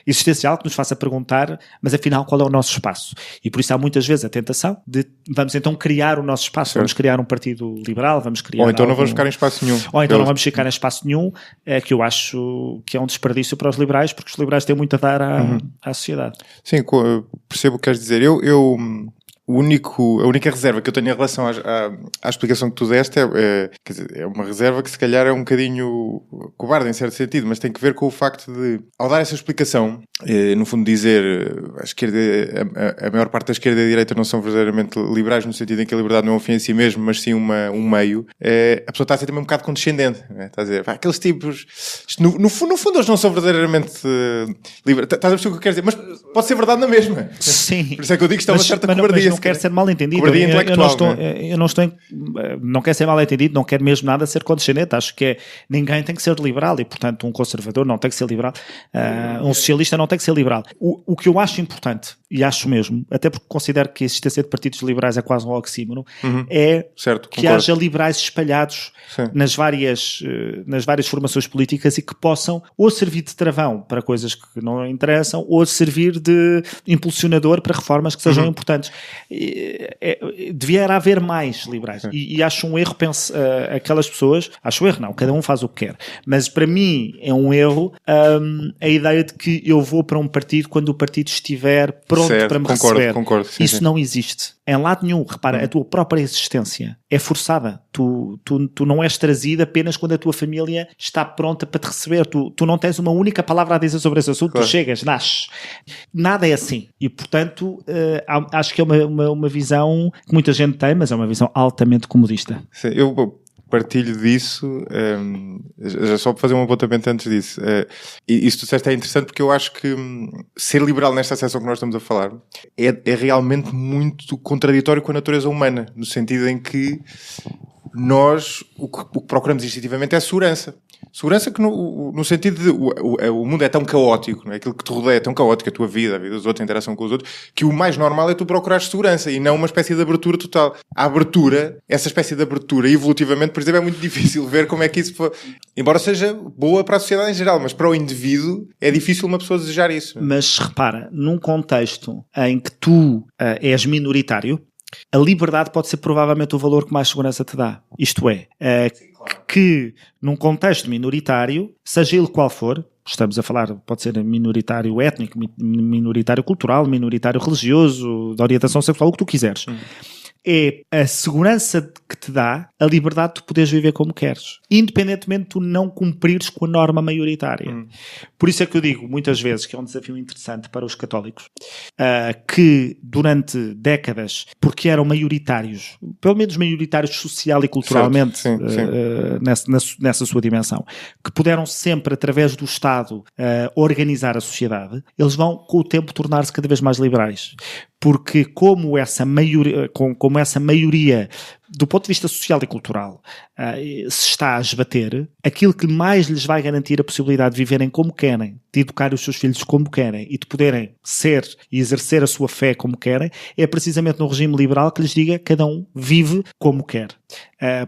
existencial que nos faça perguntar, mas afinal qual é o nosso espaço? E por isso há muitas vezes a tentação de vamos então criar o nosso espaço, vamos criar um partido liberal, vamos criar... Ou então não vamos ficar em espaço nenhum. Ou então não vamos ficar em espaço nenhum, que eu acho que é um desperdício para os liberais, porque os liberais têm muito a dar à sociedade. Sim, percebo o que queres dizer. A única reserva que eu tenho em relação à explicação que tu deste quer dizer, é uma reserva que se calhar é um bocadinho cobarde em certo sentido, mas tem que ver com o facto de, ao dar essa explicação, no fundo dizer a esquerda, a maior parte da esquerda e da direita não são verdadeiramente liberais no sentido em que a liberdade não é um fim em si mesmo, mas sim um meio, a pessoa está a ser também um bocado condescendente, né? Está a dizer, aqueles tipos, no fundo eles não são verdadeiramente liberais. Estás a perceber o que eu quero dizer? Mas pode ser verdade na mesma. Sim. Por isso é que eu digo que está uma certa cobardia. Não quero ser mal entendido. Não quero ser mal entendido, não quero mesmo nada ser condescendente. Acho que ninguém tem que ser liberal e, portanto, um conservador não tem que ser liberal, um socialista não tem que ser liberal. O que eu acho importante, e acho mesmo, até porque considero que a existência de partidos liberais é quase um oxímono, certo, que haja liberais espalhados nas várias formações políticas e que possam ou servir de travão para coisas que não interessam ou servir de impulsionador para reformas que sejam importantes. Devia haver mais liberais e acho um erro aquelas pessoas, acho um erro não, cada um faz o que quer, mas para mim é um erro a ideia de que eu vou para um partido quando o partido estiver pronto para me receber. Concordo, isso não existe em lado nenhum. Repara, a tua própria existência é forçada, tu não és trazido apenas quando a tua família está pronta para te receber, tu não tens uma única palavra a dizer sobre esse assunto, tu chegas, nasces, nada é assim e portanto acho que é uma visão que muita gente tem, mas é uma visão altamente comodista. Sim, eu partilho disso, já só para fazer um apontamento antes disso. E isso que tu disseste é interessante porque eu acho que ser liberal nesta acessão que nós estamos a falar é realmente muito contraditório com a natureza humana, no sentido em que nós o que procuramos instintivamente é segurança. Segurança que no sentido de o mundo é tão caótico, não é? Aquilo que te rodeia é tão caótico, a tua vida, a vida dos outros, a interação com os outros, que o mais normal é tu procurares segurança e não uma espécie de abertura total. A abertura, essa espécie de abertura, evolutivamente, por exemplo, é muito difícil ver como é que isso embora seja boa para a sociedade em geral, mas para o indivíduo é difícil uma pessoa desejar isso. Mas repara, num contexto em que tu és minoritário, a liberdade pode ser provavelmente o valor que mais segurança te dá. Isto é, que num contexto minoritário, seja ele qual for, estamos a falar, pode ser minoritário étnico, minoritário cultural, minoritário religioso, de orientação sexual, o que tu quiseres. É a segurança que te dá a liberdade de tu poderes viver como queres, independentemente de tu não cumprires com a norma maioritária. Por isso é que eu digo muitas vezes que é um desafio interessante para os católicos, que durante décadas, porque eram maioritários, pelo menos maioritários social e culturalmente, nessa sua dimensão, que puderam sempre, através do Estado, organizar a sociedade, eles vão com o tempo tornar-se cada vez mais liberais. Porque como essa maioria do ponto de vista social e cultural se está a esbater, aquilo que mais lhes vai garantir a possibilidade de viverem como querem, de educar os seus filhos como querem e de poderem ser e exercer a sua fé como querem, é precisamente no regime liberal que lhes diga cada um vive como quer.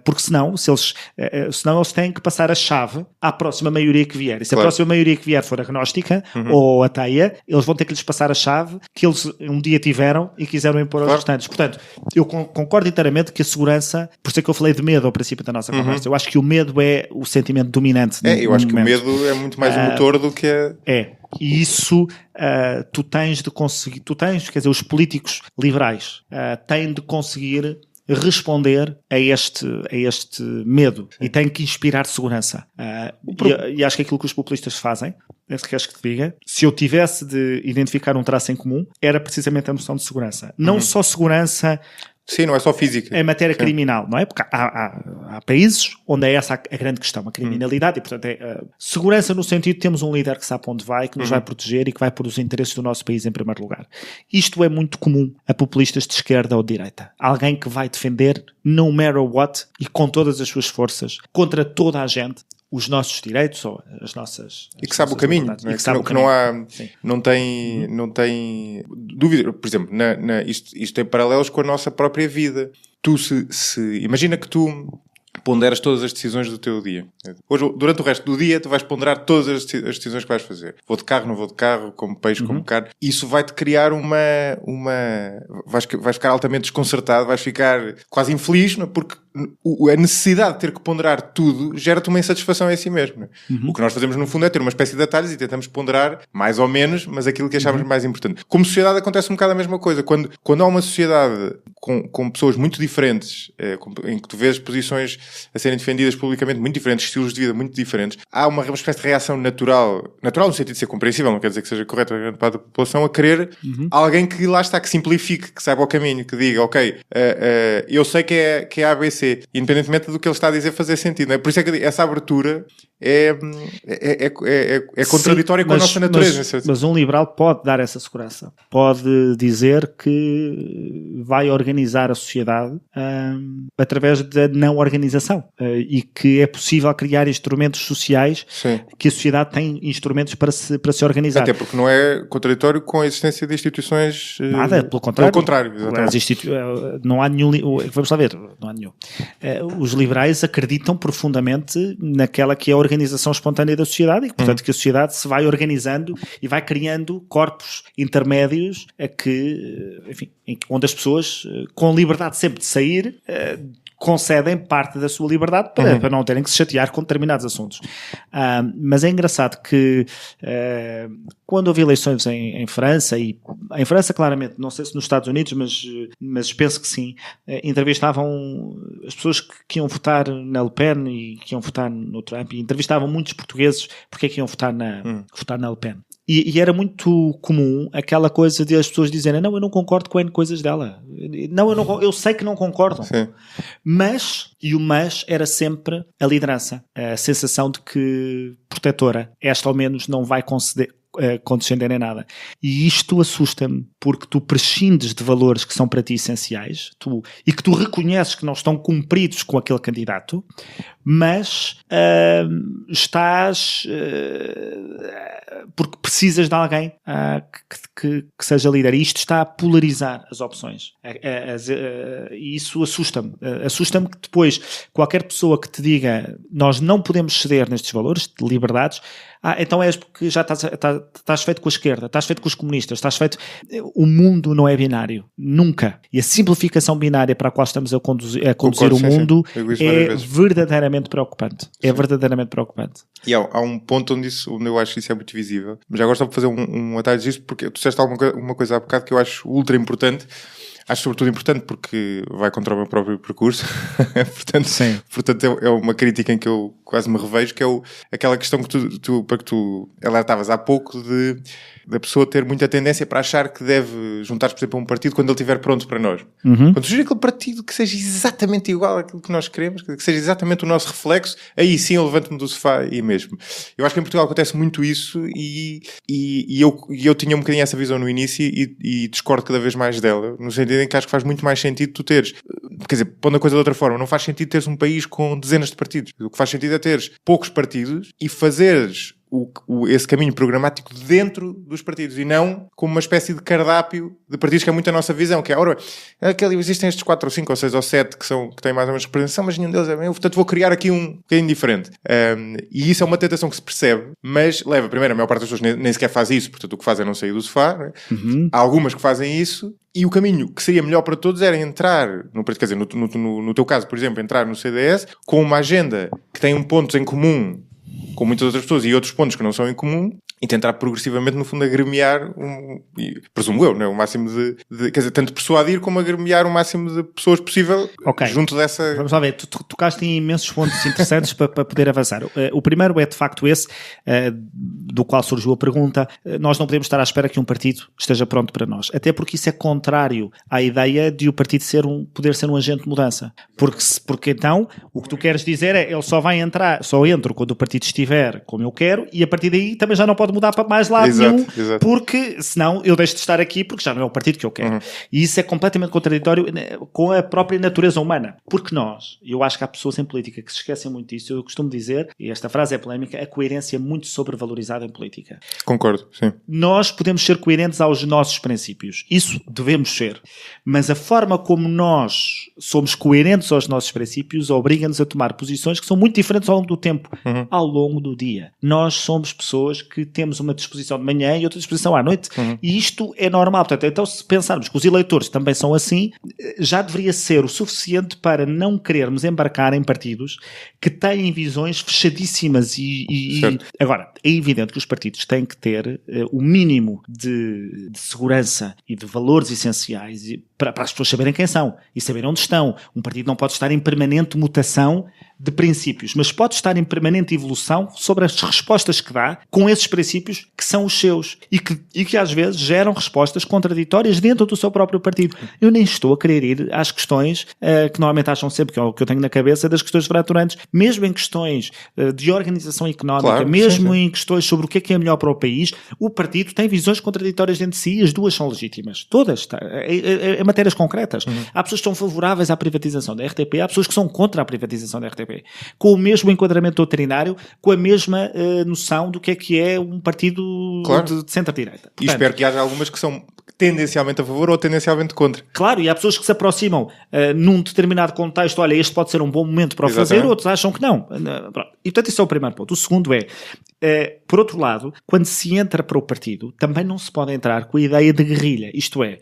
Porque senão eles têm que passar a chave à próxima maioria que vier. E se a próxima maioria que vier for agnóstica ou ateia, eles vão ter que lhes passar a chave que eles um dia tiveram e quiseram impor aos restantes. Portanto, eu concordo inteiramente que a segurança, por isso é que eu falei de medo ao princípio da nossa conversa, eu acho que o medo é o sentimento dominante. Eu acho que o medo é muito mais o motor do que E isso tu tens de conseguir, quer dizer, os políticos liberais têm de conseguir responder a este medo. Sim. E tem que inspirar segurança. E acho que aquilo que os populistas fazem, queres que te diga, se eu tivesse de identificar um traço em comum, era precisamente a noção de segurança. Não só segurança... Sim, não é só física. É matéria criminal, não é? Porque há países onde é essa a grande questão, a criminalidade, e portanto segurança no sentido de temos um líder que sabe onde vai, que nos vai proteger e que vai pôr os interesses do nosso país em primeiro lugar. Isto é muito comum a populistas de esquerda ou de direita. Alguém que vai defender, no matter what, e com todas as suas forças, contra toda a gente, os nossos direitos ou as nossas... E que sabe o caminho, não é? Que não há... Não tem dúvida. Por exemplo, isto tem paralelos com a nossa própria vida. Tu imagina que tu ponderas todas as decisões do teu dia. Hoje, durante o resto do dia, tu vais ponderar todas as decisões que vais fazer. Vou de carro, não vou de carro, como peixe, como carne. Isso vai-te criar vais ficar altamente desconcertado, vais ficar quase infeliz, porque a necessidade de ter que ponderar tudo gera-te uma insatisfação em si mesmo. O que nós fazemos, no fundo, é ter uma espécie de atalhos e tentamos ponderar, mais ou menos, mas aquilo que achamos mais importante. Como sociedade acontece um bocado a mesma coisa. Quando há uma sociedade com pessoas muito diferentes, em que tu vês posições a serem defendidas publicamente muito diferentes, estilos de vida muito diferentes, há uma espécie de reação natural no sentido de ser compreensível, não quer dizer que seja correto a grande parte da população, a querer alguém que lá está, que simplifique, que saiba o caminho, que diga, ok, eu sei que é ABC, independentemente do que ele está a dizer fazer sentido, não é? Por isso é que essa abertura é contraditória com a nossa natureza. Mas um liberal pode dar essa segurança. Pode dizer que vai organizar a sociedade através da não organização e que é possível criar instrumentos sociais. Sim. Que a sociedade tem instrumentos para se organizar. Até porque não é contraditório com a existência de instituições... Nada, pelo contrário. Pelo contrário, exatamente. Não há nenhum... Vamos lá ver, não há nenhum. Os liberais acreditam profundamente naquela que é a organização espontânea da sociedade e, portanto, que a sociedade se vai organizando e vai criando corpos intermédios onde as pessoas, com liberdade sempre de sair, concedem parte da sua liberdade para não terem que se chatear com determinados assuntos. Mas é engraçado que quando houve eleições em França, e em França claramente, não sei se nos Estados Unidos, mas penso que sim, entrevistavam as pessoas que iam votar na Le Pen e que iam votar no Trump, e entrevistavam muitos portugueses porque é que iam votar na Le Pen. E era muito comum aquela coisa de as pessoas dizerem, não, eu não concordo com N coisas dela. Não, eu sei que não concordam. Sim. Mas era sempre a liderança. A sensação de que protetora, esta ao menos não vai condescender em nada. E isto assusta-me, porque tu prescindes de valores que são para ti essenciais e que tu reconheces que não estão cumpridos com aquele candidato, mas estás... porque precisas de alguém que seja líder. E isto está a polarizar as opções. E isso assusta-me. Assusta-me que depois qualquer pessoa que te diga nós não podemos ceder nestes valores de liberdades, então és porque já estás feito com a esquerda, estás feito com os comunistas, estás feito... O mundo não é binário. Nunca. E a simplificação binária para a qual estamos a conduzir o mundo é verdadeiramente preocupante. Sim. É verdadeiramente preocupante. E há um ponto onde eu acho que isso é muito visível. Mas agora só para fazer um atalho disso, porque tu disseste uma coisa há bocado que eu acho ultra importante. Acho sobretudo importante porque vai contra o meu próprio percurso. Portanto é uma crítica em que eu quase me revejo, que é aquela questão que tu alertavas há pouco da pessoa ter muita tendência para achar que deve juntar-se, por exemplo, a um partido quando ele estiver pronto para nós. Quando surgir aquele partido que seja exatamente igual àquilo que nós queremos, que seja exatamente o nosso reflexo, aí sim eu levanto-me do sofá e mesmo. Eu acho que em Portugal acontece muito isso e eu tinha um bocadinho essa visão no início e discordo cada vez mais dela, no sentido em que acho que faz muito mais sentido tu teres, quer dizer, pondo a coisa de outra forma, não faz sentido teres um país com dezenas de partidos. O que faz sentido é teres poucos partidos e fazeres esse caminho programático dentro dos partidos e não como uma espécie de cardápio de partidos, que é muito a nossa visão, que é, existem estes 4 ou 5 ou 6 ou 7 que têm mais ou menos representação, mas nenhum deles é meu, portanto vou criar aqui um bocadinho diferente. E isso é uma tentação que se percebe, mas leva, primeiro, a maior parte das pessoas nem sequer faz isso, portanto o que faz é não sair do sofá, né? Há algumas que fazem isso, e o caminho que seria melhor para todos era entrar, no teu caso, por exemplo, entrar no CDS com uma agenda que tem pontos em comum com muitas outras pessoas e outros pontos que não são em comum, e tentar progressivamente, no fundo, agremiar, presumo eu, né? O máximo quer dizer, tanto persuadir como agremiar o máximo de pessoas possível junto dessa... Vamos lá ver, tu tocaste em imensos pontos interessantes para poder avançar. O primeiro é, de facto, esse, do qual surgiu a pergunta. Nós não podemos estar à espera que um partido esteja pronto para nós, até porque isso é contrário à ideia de o partido poder ser um agente de mudança. Porque então, o que tu queres dizer é, ele só entra quando o partido estiver como eu quero, e a partir daí também já não pode mudar para mais lado nenhum, porque senão eu deixo de estar aqui porque já não é o partido que eu quero. E isso é completamente contraditório com a própria natureza humana. Porque eu acho que há pessoas em política que se esquecem muito disso. Eu costumo dizer, e esta frase é polémica, a coerência é muito sobrevalorizada em política. Concordo, sim. Nós podemos ser coerentes aos nossos princípios. Isso devemos ser. Mas a forma como nós somos coerentes aos nossos princípios obriga-nos a tomar posições que são muito diferentes ao longo do tempo, ao longo do dia. Nós somos pessoas que temos uma disposição de manhã e outra disposição à noite. E isto é normal. Portanto, então, se pensarmos que os eleitores também são assim, já deveria ser o suficiente para não querermos embarcar em partidos que têm visões fechadíssimas agora, é evidente que os partidos têm que ter o mínimo de segurança e de valores essenciais para as pessoas saberem quem são e saberem onde estão. Um partido não pode estar em permanente mutação de princípios, mas pode estar em permanente evolução sobre as respostas que dá com esses princípios que são os seus e que às vezes geram respostas contraditórias dentro do seu próprio partido. Eu nem estou a querer ir às questões que normalmente acham sempre, que é o que eu tenho na cabeça, das questões fraturantes, mesmo em questões de organização económica, mesmo em questões sobre o que é melhor para o país, o partido tem visões contraditórias entre si e as duas são legítimas. Todas. Em matérias concretas. Há pessoas que são favoráveis à privatização da RTP, há pessoas que são contra a privatização da RTP. Com o mesmo enquadramento doutrinário, com a mesma noção do que é um partido de centro-direita. E espero que haja algumas que são tendencialmente a favor ou tendencialmente contra. Claro, e há pessoas que se aproximam num determinado contexto, olha, este pode ser um bom momento para o fazer, outros acham que não. E portanto, esse é o primeiro ponto. O segundo por outro lado, quando se entra para o partido, também não se pode entrar com a ideia de guerrilha. Isto é,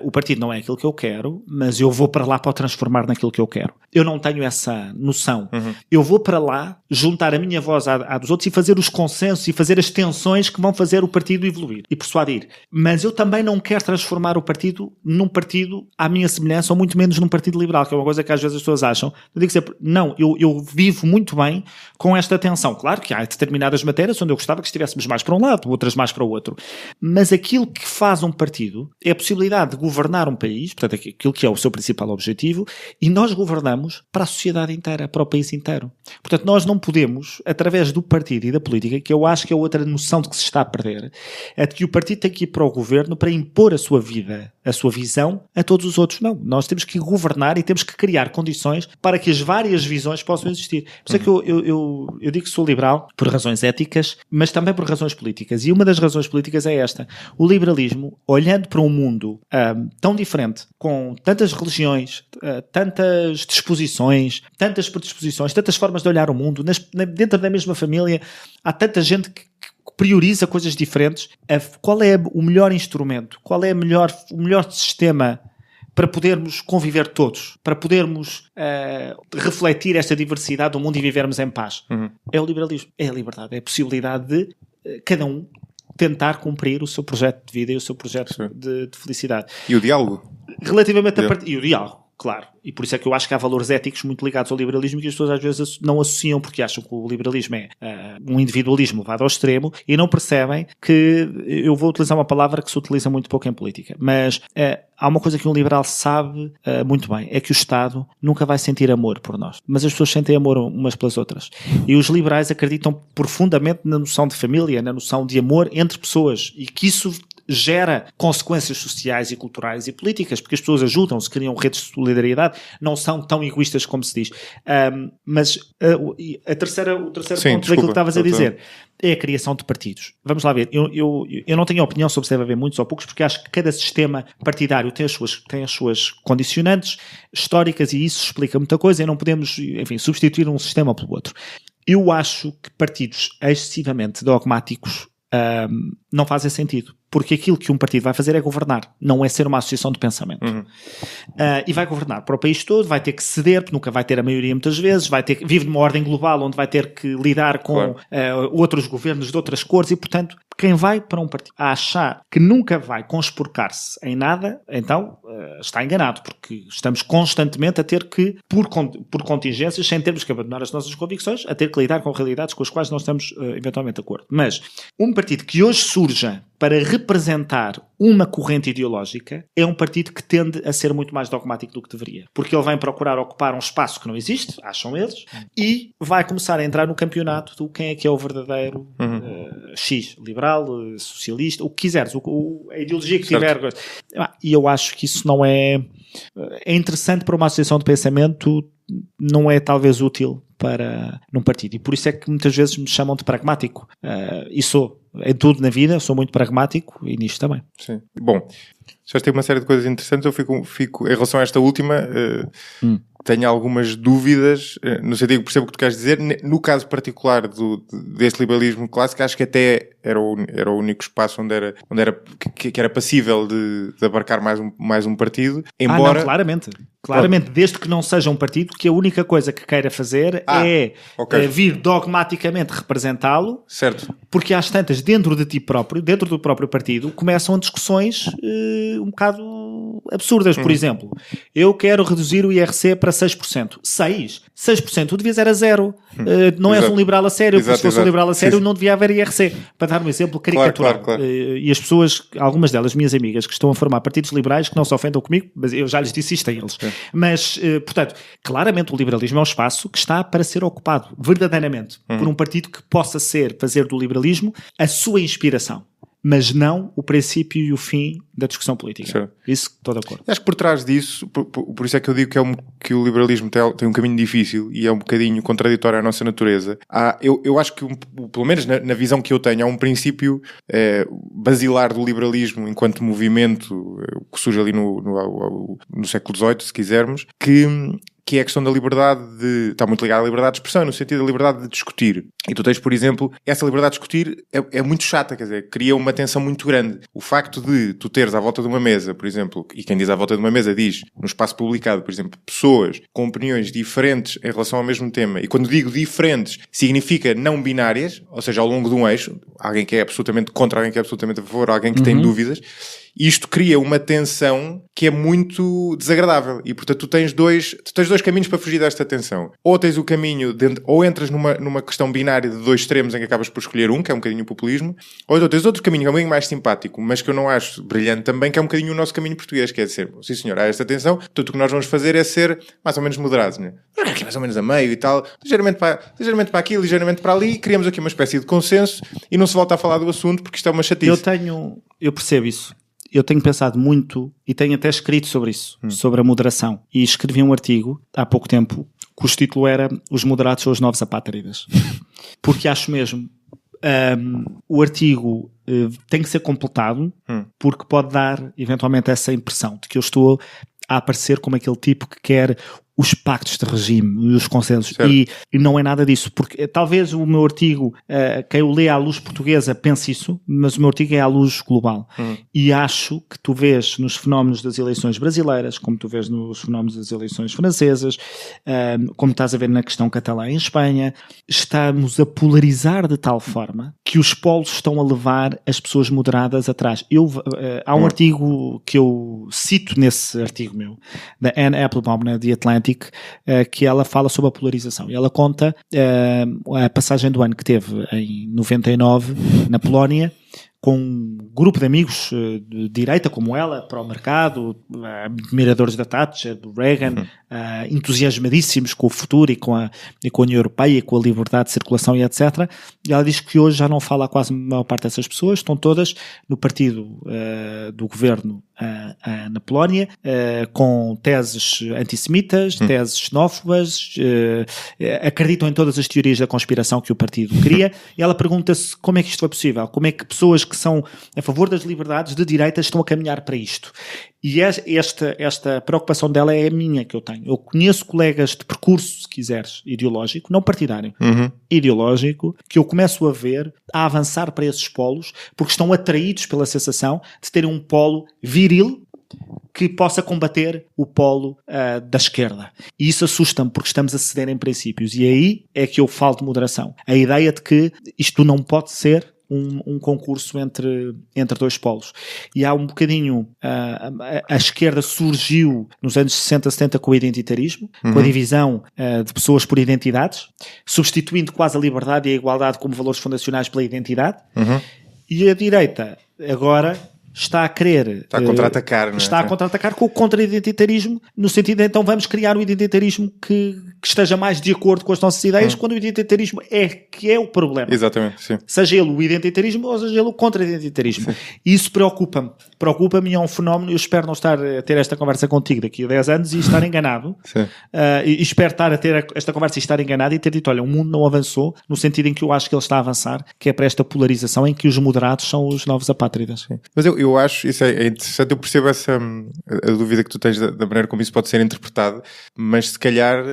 o partido não é aquilo que eu quero, mas eu vou para lá para o transformar naquilo que eu quero. Eu não tenho essa noção. Eu vou para lá juntar a minha voz à dos outros e fazer os consensos e fazer as tensões que vão fazer o partido evoluir e persuadir. Mas eu também não quero transformar o partido num partido à minha semelhança ou muito menos num partido liberal, que é uma coisa que às vezes as pessoas acham. Eu digo sempre, não, eu vivo muito bem com esta tensão. Claro que há determinadas matérias onde eu gostava que estivéssemos mais para um lado, outras mais para o outro. Mas aquilo que faz um partido é a possibilidade de governar um país, portanto, aquilo que é o seu principal objetivo, e nós governamos para a sociedade inteira, para o país inteiro. Portanto, nós não podemos, através do partido e da política, que eu acho que é outra noção de que se está a perder, é de que o partido tem que ir para o governo para impor a sua vida, a sua visão a todos os outros. Não, nós temos que governar e temos que criar condições para que as várias visões possam existir. Por isso é que eu digo que sou liberal por razões éticas, mas também por razões políticas. E uma das razões políticas é esta. O liberalismo, olhando para um mundo tão diferente, com tantas religiões, tantas disposições, tantas predisposições, tantas formas de olhar o mundo, dentro da mesma família, há tanta gente que prioriza coisas diferentes. Qual é o melhor instrumento? Qual é o melhor sistema para podermos conviver todos, para podermos refletir esta diversidade do mundo e vivermos em paz? É o liberalismo, é a liberdade, é a possibilidade de cada um tentar cumprir o seu projeto de vida e o seu projeto de felicidade. E o diálogo? Relativamente e o diálogo, claro. E por isso é que eu acho que há valores éticos muito ligados ao liberalismo que as pessoas às vezes não associam, porque acham que o liberalismo é um individualismo levado ao extremo e não percebem que, eu vou utilizar uma palavra que se utiliza muito pouco em política, mas há uma coisa que um liberal sabe muito bem, é que o Estado nunca vai sentir amor por nós, mas as pessoas sentem amor umas pelas outras. E os liberais acreditam profundamente na noção de família, na noção de amor entre pessoas, e que isso gera consequências sociais e culturais e políticas, porque as pessoas ajudam-se, criam redes de solidariedade, não são tão egoístas como se diz. Mas o terceiro ponto daquilo que estavas a dizer é a criação de partidos. Vamos lá ver, eu não tenho opinião sobre se deve haver muitos ou poucos, porque acho que cada sistema partidário tem as suas condicionantes históricas e isso explica muita coisa e não podemos, enfim, substituir um sistema pelo outro. Eu acho que partidos excessivamente dogmáticos não fazem sentido. porque aquilo que um partido vai fazer é governar, não é ser uma associação de pensamento. E vai governar para o país todo, vai ter que ceder, porque nunca vai ter a maioria muitas vezes, vive numa ordem global onde vai ter que lidar com outros governos de outras cores e, portanto, quem vai para um partido a achar que nunca vai conspurcar-se em nada, então está enganado, porque estamos constantemente a ter que, por contingências, sem termos que abandonar as nossas convicções, a ter que lidar com realidades com as quais não estamos eventualmente de acordo. Mas um partido que hoje surja para representar uma corrente ideológica é um partido que tende a ser muito mais dogmático do que deveria. Porque ele vai procurar ocupar um espaço que não existe, acham eles, e vai começar a entrar no campeonato do quem é que é o verdadeiro X, liberal, socialista, o que quiseres, a ideologia que tiver. E eu acho que isso não é interessante para uma associação de pensamento, não é talvez útil para num partido. E por isso é que muitas vezes me chamam de pragmático. E sou. Em tudo na vida, sou muito pragmático e nisto também. Sim. Bom, já tem uma série de coisas interessantes. Eu fico em relação a esta última, tenho algumas dúvidas, no sentido que percebo o que tu queres dizer. No caso particular deste liberalismo clássico, acho que até era o único espaço onde era passível de abarcar mais um partido. Embora... não, claramente, desde que não seja um partido, que a única coisa que queira fazer é vir dogmaticamente representá-lo, certo. Porque às tantas, dentro de ti próprio, dentro do próprio partido, começam discussões um bocado absurdas. Por exemplo, eu quero reduzir o IRC para 6%. 6%, tu devias era 0. Não és um liberal a sério, porque se fosse um liberal a sério não devia haver IRC. Para dar um exemplo caricatural. Claro. E as pessoas, algumas delas, minhas amigas, que estão a formar partidos liberais, que não se ofendam comigo, mas eu já lhes disse isto a eles. Mas, portanto, claramente o liberalismo é um espaço que está para ser ocupado, verdadeiramente, por um partido que possa fazer do liberalismo a sua inspiração, mas não o princípio e o fim da discussão política. Sim. Isso estou de acordo. Acho que por trás disso, por isso é que eu digo que o liberalismo tem um caminho difícil e é um bocadinho contraditório à nossa natureza. Eu acho que, pelo menos na visão que eu tenho, há um princípio basilar do liberalismo enquanto movimento que surge ali no século XVIII, se quisermos, que é a questão da liberdade está muito ligada à liberdade de expressão, no sentido da liberdade de discutir. E tu tens, por exemplo, essa liberdade de discutir é muito chata, quer dizer, cria uma tensão muito grande. O facto de tu teres à volta de uma mesa, por exemplo, e quem diz à volta de uma mesa diz, no espaço publicado, por exemplo, pessoas com opiniões diferentes em relação ao mesmo tema, e quando digo diferentes, significa não binárias, ou seja, ao longo de um eixo, alguém que é absolutamente contra, alguém que é absolutamente a favor, alguém que tem dúvidas. Isto cria uma tensão que é muito desagradável e, portanto, tu tens dois caminhos para fugir desta tensão. Ou tens o caminho, ou entras numa questão binária de dois extremos em que acabas por escolher um, que é um bocadinho o populismo, ou então tens outro caminho que é um bocadinho mais simpático, mas que eu não acho brilhante também, que é um bocadinho o nosso caminho português, que é dizer, sim senhor, há esta tensão, portanto o que nós vamos fazer é ser mais ou menos moderados, né? Aqui mais ou menos a meio e tal, ligeiramente para aqui, ligeiramente para ali, criamos aqui uma espécie de consenso e não se volta a falar do assunto porque isto é uma chatice. Eu percebo isso. Eu tenho pensado muito e tenho até escrito sobre isso, sobre a moderação. E escrevi um artigo há pouco tempo cujo título era Os moderados são os novos apátridas. Porque acho mesmo, o artigo tem que ser completado porque pode dar eventualmente essa impressão de que eu estou a aparecer como aquele tipo que quer os pactos de regime, os consensos, e não é nada disso, porque talvez o meu artigo, quem o lê à luz portuguesa pense isso, mas o meu artigo é à luz global, e acho que tu vês nos fenómenos das eleições brasileiras, como tu vês nos fenómenos das eleições francesas, como estás a ver na questão catalã em Espanha, estamos a polarizar de tal forma que os polos estão a levar as pessoas moderadas atrás. Há um artigo que eu cito nesse artigo meu, da Anne Applebaum, né, de Atlantic, que ela fala sobre a polarização. E ela conta a passagem do ano que teve em 99 na Polónia, com um grupo de amigos de direita como ela, para o mercado, admiradores da Thatcher, do Reagan, entusiasmadíssimos com o futuro e com a União Europeia e com a liberdade de circulação e etc. E ela diz que hoje já não fala quase a maior parte dessas pessoas, estão todas no partido do governo na Polónia, com teses antissemitas, teses xenófobas, acreditam em todas as teorias da conspiração que o partido cria, e ela pergunta-se como é que isto foi possível, como é que pessoas que que são a favor das liberdades de direita estão a caminhar para isto. E esta preocupação dela é a minha que eu tenho. Eu conheço colegas de percurso, se quiseres, ideológico, não partidário, ideológico, que eu começo a ver a avançar para esses polos, porque estão atraídos pela sensação de terem um polo viril que possa combater o polo da esquerda. E isso assusta-me, porque estamos a ceder em princípios. E aí é que eu falo de moderação. A ideia de que isto não pode ser um concurso entre dois polos. E há um bocadinho... a esquerda surgiu nos anos 60, 70 com o identitarismo, com a divisão de pessoas por identidades, substituindo quase a liberdade e a igualdade como valores fundacionais pela identidade. E a direita, agora... está a querer... Está a contra-atacar, não é? Está a contra-atacar com o contra-identitarismo, no sentido de, então, vamos criar um identitarismo que esteja mais de acordo com as nossas ideias, quando o identitarismo que é o problema. Exatamente, sim. Seja ele o identitarismo ou seja ele o contra-identitarismo. E isso preocupa-me. Preocupa-me e é um fenómeno. Eu espero não estar a ter esta conversa contigo daqui a 10 anos e estar enganado. E espero estar a ter esta conversa e estar enganado e ter dito, olha, o mundo não avançou no sentido em que eu acho que ele está a avançar, que é para esta polarização em que os moderados são os novos apátridas. Sim. Mas eu acho, isso é interessante, eu percebo a dúvida que tu tens da maneira como isso pode ser interpretado, mas se calhar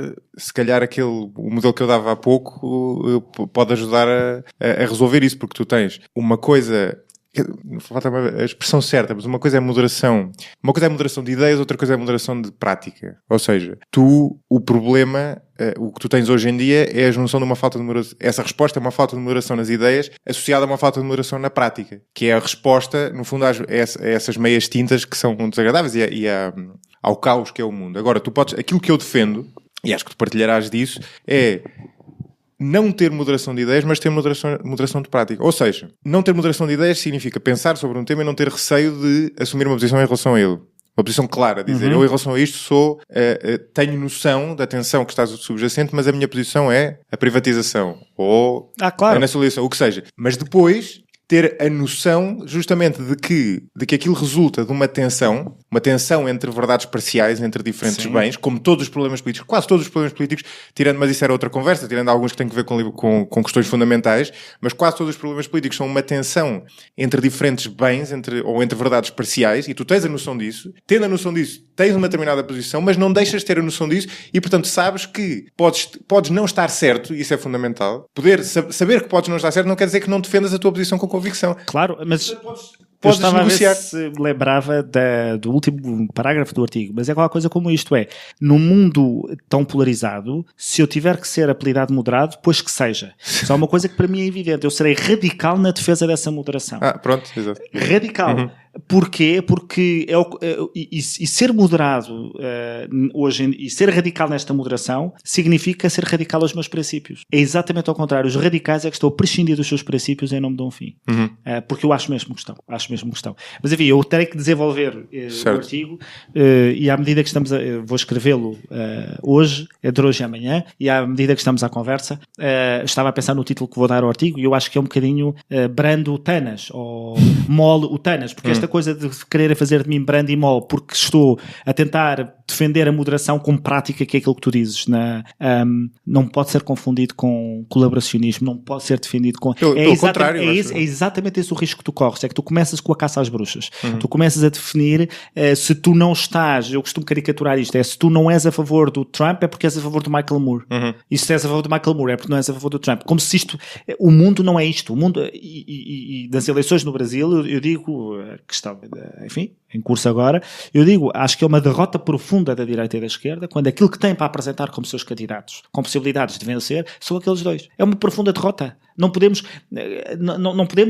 o modelo que eu dava há pouco pode ajudar a resolver isso, porque tu tens uma coisa... falta a expressão certa, mas uma coisa é moderação de ideias, outra coisa é moderação de prática. Ou seja, o problema, o que tu tens hoje em dia é a junção de uma falta de moderação. Essa resposta é uma falta de moderação nas ideias associada a uma falta de moderação na prática, que é a resposta, no fundo, a essas meias tintas que são desagradáveis e ao caos que é o mundo. Agora, aquilo que eu defendo, e acho que tu partilharás disso, é não ter moderação de ideias, mas ter moderação de prática. Ou seja, não ter moderação de ideias significa pensar sobre um tema e não ter receio de assumir uma posição em relação a ele. Uma posição clara, dizer, eu em relação a isto tenho noção da tensão que está subjacente, mas a minha posição é a privatização ou claro. a nacionalização, o que seja. Mas depois ter a noção justamente de que aquilo resulta de uma tensão entre verdades parciais, entre diferentes bens, como todos os problemas políticos, quase todos os problemas políticos, mas isso era outra conversa, tirando alguns que têm a ver com questões fundamentais, mas quase todos os problemas políticos são uma tensão entre diferentes bens, ou entre verdades parciais, e tu tens a noção disso, tendo a noção disso, tens uma determinada posição, mas não deixas de ter a noção disso, e portanto sabes que podes não estar certo, e isso é fundamental. Saber que podes não estar certo não quer dizer que não defendas a tua posição com convicção. Claro, mas podes estava negociar. A ver se me lembrava do último parágrafo do artigo, mas é qualquer coisa como isto, num mundo tão polarizado, se eu tiver que ser apelidado moderado, pois que seja. Só uma coisa que para mim é evidente, eu serei radical na defesa dessa moderação. Pronto, exato. Radical. Porquê? Porque ser moderado hoje e ser radical nesta moderação significa ser radical aos meus princípios. É exatamente ao contrário. Os radicais é que estão a prescindir dos seus princípios em nome de um fim. Porque eu acho mesmo questão. Mas enfim, eu terei que desenvolver o artigo e à medida que estamos vou escrevê-lo hoje, entre hoje e amanhã, e à medida que estamos à conversa, estava a pensar no título que vou dar ao artigo e eu acho que é um bocadinho brando o Tanas, ou mole o Tanas, porque esta coisa de querer fazer de mim brando e mole porque estou a tentar defender a moderação como prática, que é aquilo que tu dizes, não pode ser confundido com colaboracionismo, não pode ser defendido com... É exatamente esse o risco que tu corres, é que tu começas com a caça às bruxas. Tu começas a definir se tu não estás, eu costumo caricaturar isto, se tu não és a favor do Trump é porque és a favor do Michael Moore. E se és a favor do Michael Moore é porque não és a favor do Trump. Como se o mundo não é isto. O mundo, e das eleições no Brasil, eu digo, que está, enfim, em curso agora, eu digo, acho que é uma derrota profunda da direita e da esquerda, quando aquilo que tem para apresentar como seus candidatos, com possibilidades de vencer, são aqueles dois. É uma profunda derrota. Não podemos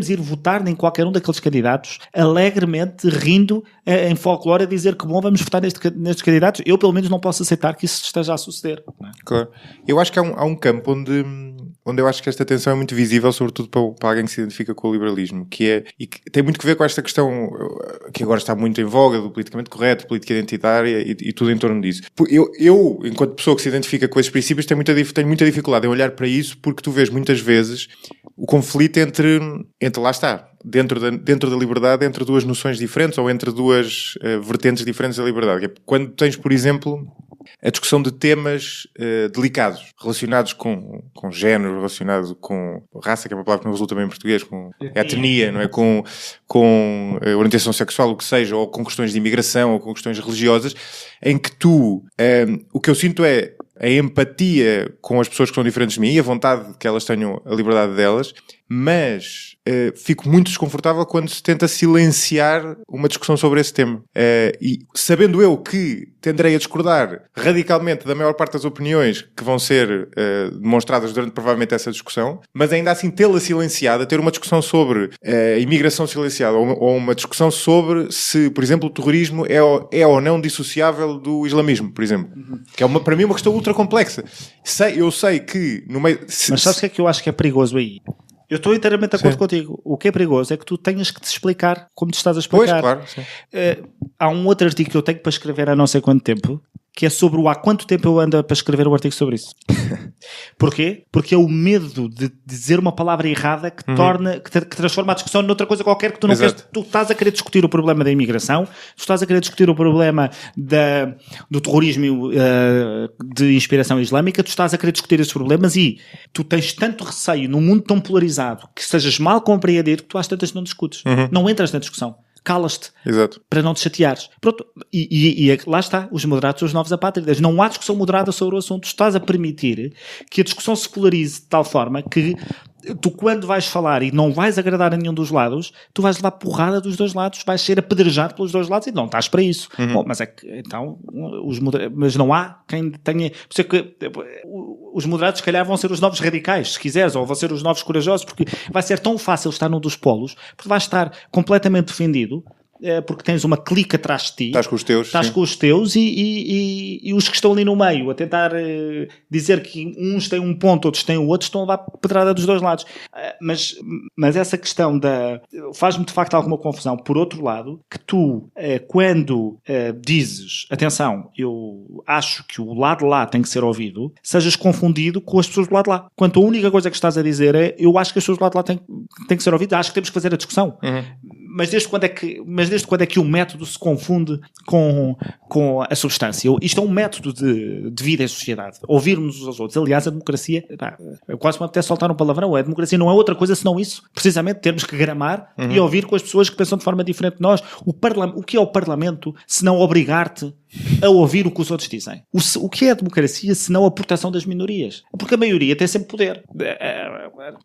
ir votar nem qualquer um daqueles candidatos alegremente, rindo, em folclore, a dizer que bom, vamos votar nestes candidatos. Eu, pelo menos, não posso aceitar que isso esteja a suceder. Não é? Claro. Eu acho que há um campo onde eu acho que esta tensão é muito visível, sobretudo para alguém que se identifica com o liberalismo, e que tem muito que ver com esta questão que agora está muito em voga, do politicamente correto, política identitária e tudo em torno disso. Eu, enquanto pessoa que se identifica com esses princípios, tenho muita dificuldade em olhar para isso, porque tu vês muitas vezes o conflito entre lá está, dentro da liberdade, entre duas noções diferentes ou entre duas vertentes diferentes da liberdade. Quando tens, por exemplo, a discussão de temas delicados, relacionados com género, relacionados com raça, que é uma palavra que não resulta bem em português, com etnia, não é? Com orientação sexual, o que seja, ou com questões de imigração, ou com questões religiosas, em que o que eu sinto é a empatia com as pessoas que são diferentes de mim e a vontade de que elas tenham a liberdade delas, mas fico muito desconfortável quando se tenta silenciar uma discussão sobre esse tema. E sabendo eu que tenderei a discordar radicalmente da maior parte das opiniões que vão ser demonstradas durante provavelmente essa discussão, mas ainda assim tê-la silenciada, ter uma discussão sobre a imigração silenciada ou uma discussão sobre se, por exemplo, o terrorismo é ou não dissociável do islamismo, por exemplo. Que é para mim uma questão ultra complexa. Eu sei que no meio... Mas sabes o que é que eu acho que é perigoso aí? Eu estou inteiramente de acordo contigo. O que é perigoso é que tu tenhas que te explicar como te estás a explicar. Pois, claro. Sim. Há um outro artigo que eu tenho para escrever há não sei quanto tempo, que é sobre há quanto tempo eu ando para escrever um artigo sobre isso. Porquê? Porque é o medo de dizer uma palavra errada que que transforma a discussão noutra coisa qualquer que tu não queres. Tu estás a querer discutir o problema da imigração, tu estás a querer discutir o problema do terrorismo de inspiração islâmica, tu estás a querer discutir esses problemas e tu tens tanto receio num mundo tão polarizado que sejas mal compreendido que tu às tantas não discutes. Não entras na discussão. Calas-te. Exato. Para não te chateares. Pronto. E lá está, os moderados são os novos apátridas. Não há discussão moderada sobre o assunto. Estás a permitir que a discussão se polarize de tal forma que tu, quando vais falar e não vais agradar a nenhum dos lados, tu vais levar porrada dos dois lados, vais ser apedrejado pelos dois lados e não estás para isso. Bom, mas é que, então, mas não há quem tenha... Por isso é que os moderados, se calhar, vão ser os novos radicais, se quiseres, ou vão ser os novos corajosos, porque vai ser tão fácil estar num dos polos, porque vais estar completamente defendido, porque tens uma clica atrás de ti. Estás com os teus. Estás com os teus e os que estão ali no meio a tentar dizer que uns têm um ponto, outros têm o outro, estão a levar pedrada dos dois lados. Mas essa questão faz-me de facto alguma confusão. Por outro lado, que tu, quando dizes, atenção, eu acho que o lado de lá tem que ser ouvido, sejas confundido com as pessoas do lado de lá. Quando a única coisa que estás a dizer é, eu acho que as pessoas do lado de lá têm que ser ouvidas, acho que temos que fazer a discussão. Mas desde quando é que o método se confunde com a substância? Isto é um método de vida em sociedade. Ouvirmos uns aos outros. Aliás, a democracia, quase me apetece soltar um palavrão. A democracia não é outra coisa senão isso. Precisamente termos que gramar e ouvir com as pessoas que pensam de forma diferente de nós. O que é o Parlamento se não obrigar-te a ouvir o que os outros dizem? O que é a democracia se não a proteção das minorias? Porque a maioria tem sempre poder.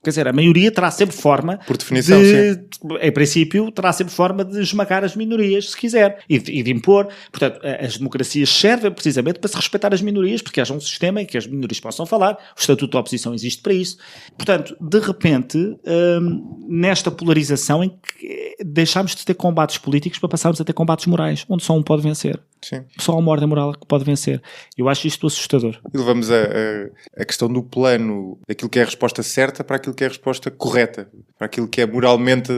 Quer dizer, a maioria terá sempre forma... Por definição, sim. Em princípio, terá sempre forma de esmagar as minorias, se quiser, e de impor. Portanto, as democracias servem precisamente para se respeitar as minorias, porque haja um sistema em que as minorias possam falar. O Estatuto da Oposição existe para isso. Portanto, de repente, nesta polarização em que deixámos de ter combates políticos para passarmos a ter combates morais, onde só um pode vencer. Sim. Só uma ordem moral que pode vencer. Eu acho isto assustador. E levamos a questão do plano, daquilo que é a resposta certa para aquilo que é a resposta correta, para aquilo que é moralmente...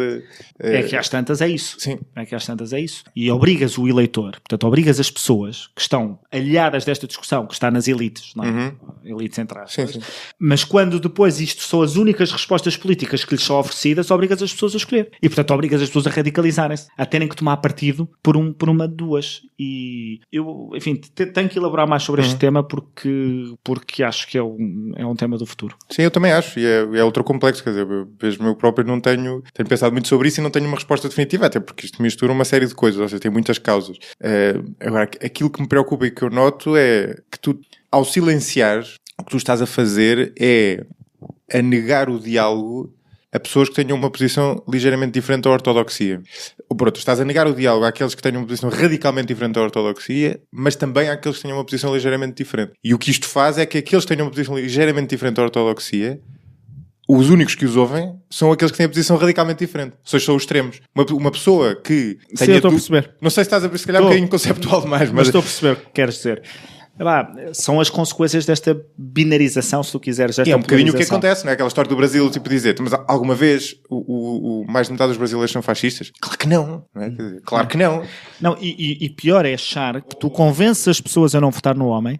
É que às tantas é isso. Sim. É que às tantas é isso. E obrigas o eleitor, portanto, obrigas as pessoas que estão aliadas desta discussão, que está nas elites, não é? Elites entre aspas. Sim. Mas quando depois isto são as únicas respostas políticas que lhes são oferecidas, obrigas as pessoas a escolher. E, portanto, obrigas as pessoas a radicalizarem-se, a terem que tomar partido por uma de duas. E eu, enfim, tenho que elaborar mais sobre este tema porque acho que é um tema do futuro. Sim, eu também acho. E é outro complexo. Quer dizer, eu mesmo eu próprio não tenho pensado muito sobre isso e não tenho uma resposta definitiva, até porque isto mistura uma série de coisas, ou seja, tem muitas causas. Agora, aquilo que me preocupa e que eu noto é que tu, ao silenciares, o que tu estás a fazer é a negar o diálogo a pessoas que tenham uma posição ligeiramente diferente da ortodoxia. Ou por outro, estás a negar o diálogo àqueles que tenham uma posição radicalmente diferente da ortodoxia, mas também àqueles que tenham uma posição ligeiramente diferente. E o que isto faz é que aqueles que tenham uma posição ligeiramente diferente da ortodoxia, os únicos que os ouvem são aqueles que têm a posição radicalmente diferente. Ou seja, são os extremos. Uma pessoa que... Sim, eu estou a perceber. Não sei se estás a perceber, se calhar é um bocadinho conceptual demais, mas estou a perceber o que queres dizer. São as consequências desta binarização, se tu quiseres. É um bocadinho o que acontece, não é? Aquela história do Brasil, tipo dizer, mas alguma vez mais de metade dos brasileiros são fascistas? Claro que não, não é? Claro que não. Não, e pior é achar que tu convences as pessoas a não votar no homem,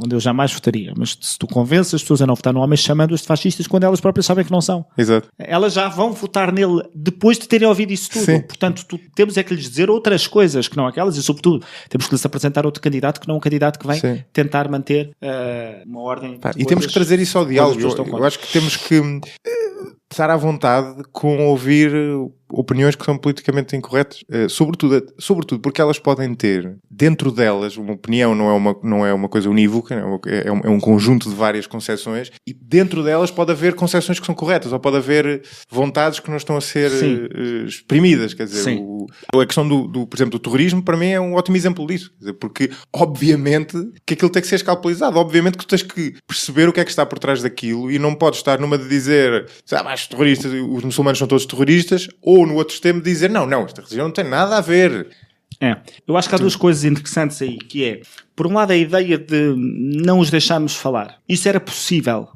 onde eu jamais votaria, mas se tu convences as pessoas a não votar no homem chamando-as de fascistas quando elas próprias sabem que não são. Exato. Elas já vão votar nele depois de terem ouvido isso tudo. Sim. Portanto, temos é que lhes dizer outras coisas que não aquelas e, sobretudo, temos que lhes apresentar outro candidato que não um candidato que vem tentar manter uma ordem. E temos que trazer isso ao diálogo. Eu acho que temos que estar à vontade com ouvir opiniões que são politicamente incorretas, sobretudo porque elas podem ter, dentro delas, uma opinião não é uma coisa unívoca, é um conjunto de várias concepções, e dentro delas pode haver concepções que são corretas, ou pode haver vontades que não estão a ser exprimidas, quer dizer, a questão por exemplo, do terrorismo, para mim é um ótimo exemplo disso, quer dizer, porque obviamente que aquilo tem que ser escalpelizado, obviamente que tu tens que perceber o que é que está por trás daquilo, e não podes estar numa de dizer, mas os terroristas, os muçulmanos são todos terroristas, ou no outro extremo dizer, não, esta religião não tem nada a ver. Eu acho que há duas coisas interessantes aí, que é, por um lado, a ideia de não os deixarmos falar. Isso era possível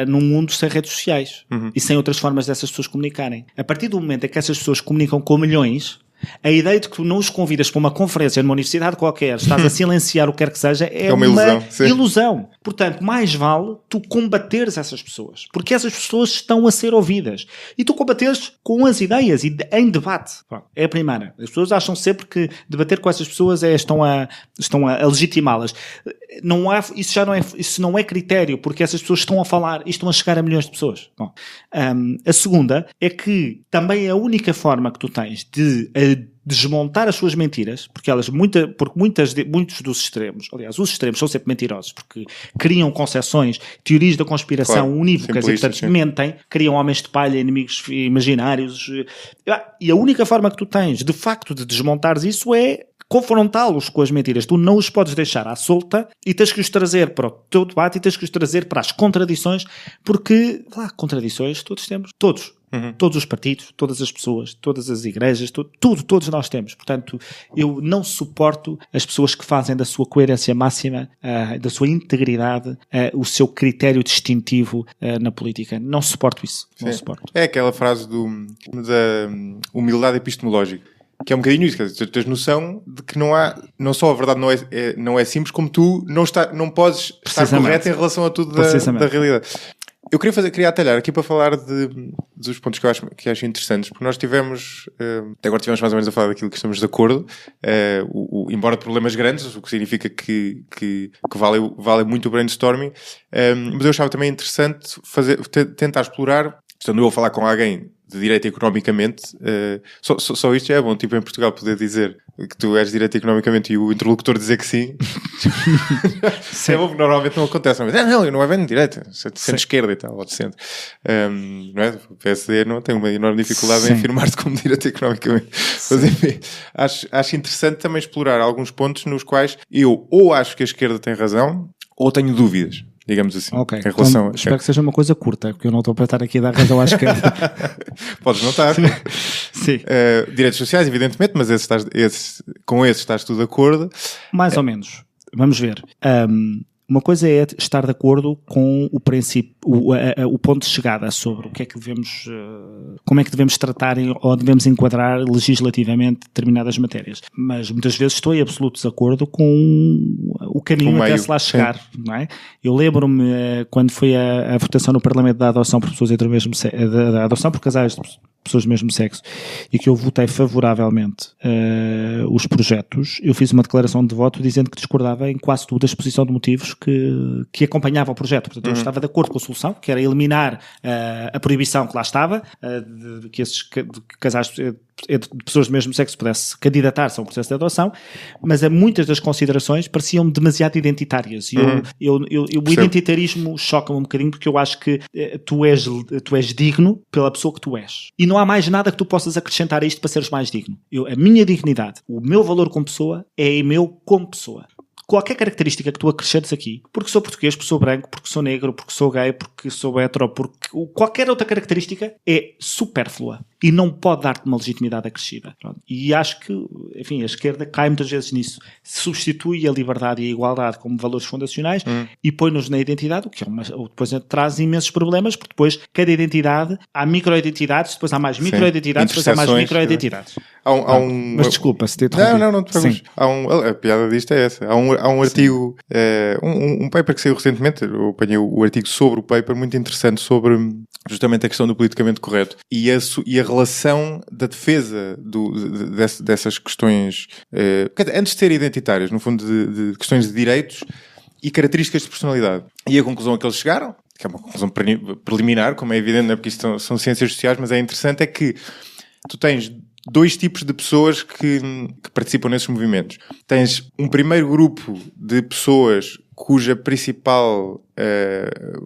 num mundo sem redes sociais e sem outras formas dessas pessoas comunicarem. A partir do momento em que essas pessoas comunicam com milhões, a ideia de que tu não os convidas para uma conferência numa universidade qualquer, estás a silenciar o que quer que seja, é uma ilusão. Portanto, mais vale tu combateres essas pessoas, porque essas pessoas estão a ser ouvidas. E tu combateres com as ideias e em debate. É a primeira. As pessoas acham sempre que debater com essas pessoas estão a legitimá-las. Isso não é critério, porque essas pessoas estão a falar e estão a chegar a milhões de pessoas. A segunda é que também a única forma que tu tens de desmontar as suas mentiras, porque muitos dos extremos, aliás, os extremos são sempre mentirosos, porque criam concepções, teorias da conspiração unívocas e, portanto, mentem, criam homens de palha, inimigos imaginários, e a única forma que tu tens, de facto, de desmontares isso é confrontá-los com as mentiras. Tu não os podes deixar à solta e tens que os trazer para o teu debate e tens que os trazer para as contradições, porque, contradições todos temos, todos. Todos os partidos, todas as pessoas, todas as igrejas, todos nós temos. Portanto, eu não suporto as pessoas que fazem da sua coerência máxima, da sua integridade, o seu critério distintivo na política. Não suporto isso. Não suporto. É aquela frase da humildade epistemológica, que é um bocadinho isso, quer dizer, tu tens noção de que não só a verdade não é simples, como tu não podes estar correto em relação a tudo da realidade. Eu queria atalhar aqui para falar dos pontos que acho interessantes, porque nós até agora tivemos mais ou menos a falar daquilo que estamos de acordo, embora de problemas grandes, o que significa que vale muito o brainstorming, mas eu achava também interessante tentar explorar, estando eu a falar com alguém de direito economicamente, só isto já é bom, tipo em Portugal poder dizer que tu és de direito economicamente e o interlocutor dizer que sim. É bom, normalmente não acontece, mas não é bem de direita, de esquerda e tal, ou de centro. Não é? O PSD não tem uma enorme dificuldade em afirmar-se como direito economicamente. Mas enfim, acho interessante também explorar alguns pontos nos quais eu ou acho que a esquerda tem razão ou tenho dúvidas, digamos assim. Ok, em relação então, espero que seja uma coisa curta, porque eu não estou para estar aqui a dar razão à esquerda. Podes não estar. Sim. Direitos sociais, evidentemente, mas com esses estás tudo de acordo. Mais ou menos. Vamos ver. Uma coisa é estar de acordo com o princípio, o ponto de chegada sobre o que é que devemos, como é que devemos tratar ou devemos enquadrar legislativamente determinadas matérias. Mas muitas vezes estou em absoluto desacordo com o caminho até se lá chegar, não é? Eu lembro-me quando foi a votação no Parlamento da adoção por pessoas entre o mesmo da adoção por casais de pessoas do mesmo sexo, e que eu votei favoravelmente os projetos, eu fiz uma declaração de voto dizendo que discordava em quase tudo da exposição de motivos que acompanhava o projeto. Portanto, eu estava de acordo com a solução, que era eliminar a proibição que lá estava, de que esses casais de pessoas do mesmo sexo pudesse candidatar-se a um processo de adoção, mas muitas das considerações pareciam demasiado identitárias. E o identitarismo choca-me um bocadinho, porque eu acho que tu és digno pela pessoa que tu és. E não há mais nada que tu possas acrescentar a isto para seres mais digno. A minha dignidade, o meu valor como pessoa é meu como pessoa. Qualquer característica que tu acrescentes aqui, porque sou português, porque sou branco, porque sou negro, porque sou gay, porque sou hetero, porque qualquer outra característica é supérflua e não pode dar-te uma legitimidade acrescida. Pronto. E acho que, enfim, a esquerda cai muitas vezes nisso. Substitui a liberdade e a igualdade como valores fundacionais e põe-nos na identidade, o que depois traz imensos problemas, porque depois cada identidade, há microidentidades, depois há mais microidentidades, depois há mais microidentidades. Mas desculpa, se te interrompi. Não te preocupes. A piada disto é essa. Há um artigo, um paper que saiu recentemente, eu apanhei o artigo sobre o paper, muito interessante, sobre justamente a questão do politicamente correto e a relação da defesa dessas questões, antes de serem identitárias, no fundo de questões de direitos, e características de personalidade. E a conclusão a que eles chegaram, que é uma conclusão preliminar, como é evidente, não é? Porque isto são ciências sociais, mas é interessante, é que tu tens 2 tipos de pessoas que participam nesses movimentos. Tens um primeiro grupo de pessoas cuja principal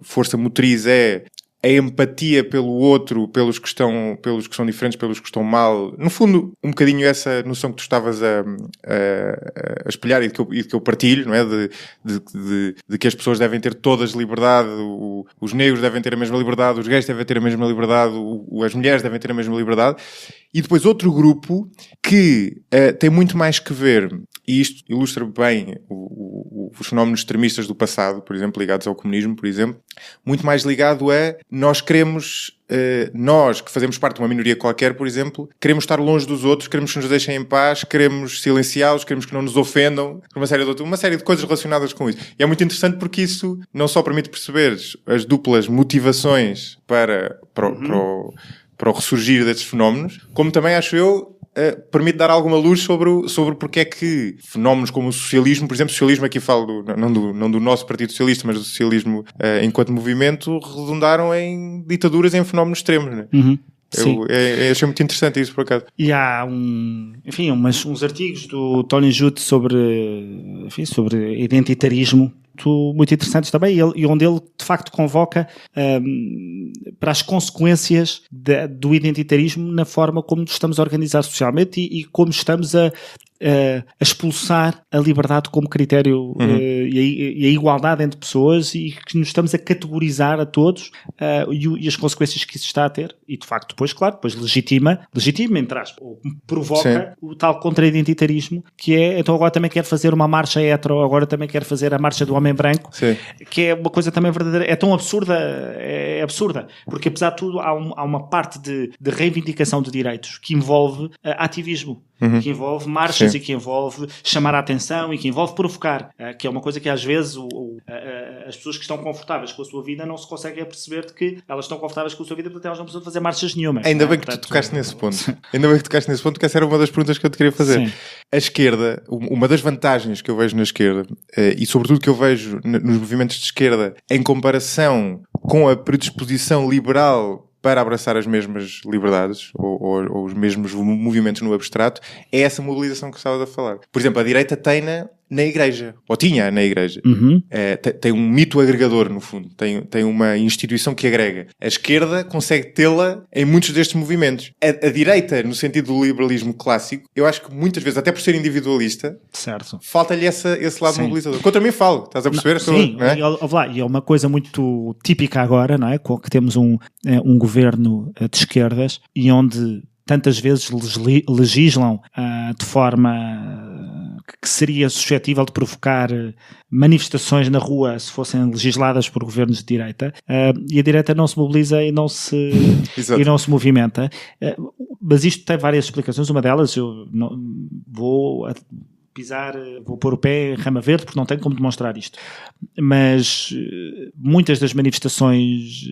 força motriz é a empatia pelo outro, pelos que são diferentes, pelos que estão mal. No fundo, um bocadinho essa noção que tu estavas a espelhar e de que eu partilho, não é? De que as pessoas devem ter todas liberdade, os negros devem ter a mesma liberdade, os gays devem ter a mesma liberdade, as mulheres devem ter a mesma liberdade. E depois outro grupo que tem muito mais que ver, e isto ilustra bem os fenómenos extremistas do passado, por exemplo, ligados ao comunismo, por exemplo, muito mais ligado a nós queremos, nós que fazemos parte de uma minoria qualquer, por exemplo, queremos estar longe dos outros, queremos que nos deixem em paz, queremos silenciá-los, queremos que não nos ofendam, uma série de coisas relacionadas com isso. E é muito interessante porque isso não só permite perceber as duplas motivações para o ressurgir destes fenómenos, como também, acho eu, permite dar alguma luz sobre porque é que fenómenos como o socialismo, por exemplo, socialismo aqui falo não do nosso Partido Socialista, mas do socialismo enquanto movimento, redundaram em ditaduras, em fenómenos extremos, né? Eu achei muito interessante isso, por acaso. E há uns artigos do Tony Judt sobre identitarismo muito interessantes também, e onde ele de facto convoca para as consequências do identitarismo na forma como nos estamos a organizar socialmente e como estamos a expulsar a liberdade como critério e a igualdade entre pessoas, e que nos estamos a categorizar a todos e as consequências que isso está a ter, e de facto depois legitima entre aspas, ou provoca o tal contra-identitarismo, que é, então agora também quero fazer uma marcha hetero, agora também quero fazer a marcha do homem branco, que é uma coisa também verdadeira, é tão absurda, é absurda, porque apesar de tudo há uma parte de reivindicação de direitos que envolve ativismo, que envolve marchas e que envolve chamar a atenção e que envolve provocar, que é uma coisa que às vezes as pessoas que estão confortáveis com a sua vida não se conseguem perceber de que elas estão confortáveis com a sua vida, portanto elas não precisam fazer marchas nenhuma. Ainda bem que tu tocaste nesse ponto. Ainda bem que tocaste nesse ponto, porque essa era uma das perguntas que eu te queria fazer. A esquerda, uma das vantagens que eu vejo na esquerda, e sobretudo que eu vejo nos movimentos de esquerda, em comparação com a predisposição liberal para abraçar as mesmas liberdades ou os mesmos movimentos no abstrato, é essa mobilização que estavas a falar. Por exemplo, a direita tem-na na igreja, ou tinha na igreja. Tem um mito agregador, no fundo. Tem uma instituição que agrega. A esquerda consegue tê-la em muitos destes movimentos. A direita, no sentido do liberalismo clássico, eu acho que muitas vezes, até por ser individualista, falta-lhe esse lado mobilizador. Contra mim falo, estás a perceber? E é uma coisa muito típica agora, não é? Que temos um governo de esquerdas e onde tantas vezes legislam de forma que seria suscetível de provocar manifestações na rua se fossem legisladas por governos de direita, e a direita não se mobiliza e não se movimenta. Mas isto tem várias explicações. Uma delas, eu não vou pôr o pé em rama verde porque não tenho como demonstrar isto. Mas muitas das manifestações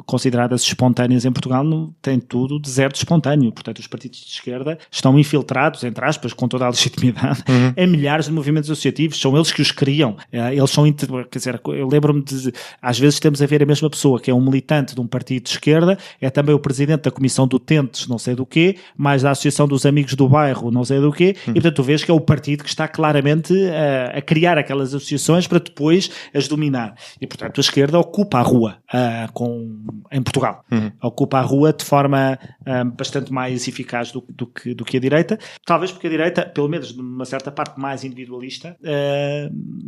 consideradas espontâneas em Portugal não têm tudo deserto espontâneo. Portanto, os partidos de esquerda estão infiltrados, entre aspas, com toda a legitimidade, em milhares de movimentos associativos. São eles que os criam. Eles são, quer dizer, eu lembro-me de, às vezes temos a ver a mesma pessoa, que é um militante de um partido de esquerda, é também o presidente da Comissão de Utentes, não sei do quê, mais da Associação dos Amigos do Bairro, não sei do quê, e portanto tu vês que é o partido que está claramente a criar aquelas associações para depois as dominar. E, portanto, a esquerda ocupa a rua em Portugal. Ocupa a rua de forma bastante mais eficaz do que a direita. Talvez porque a direita, pelo menos numa certa parte mais individualista,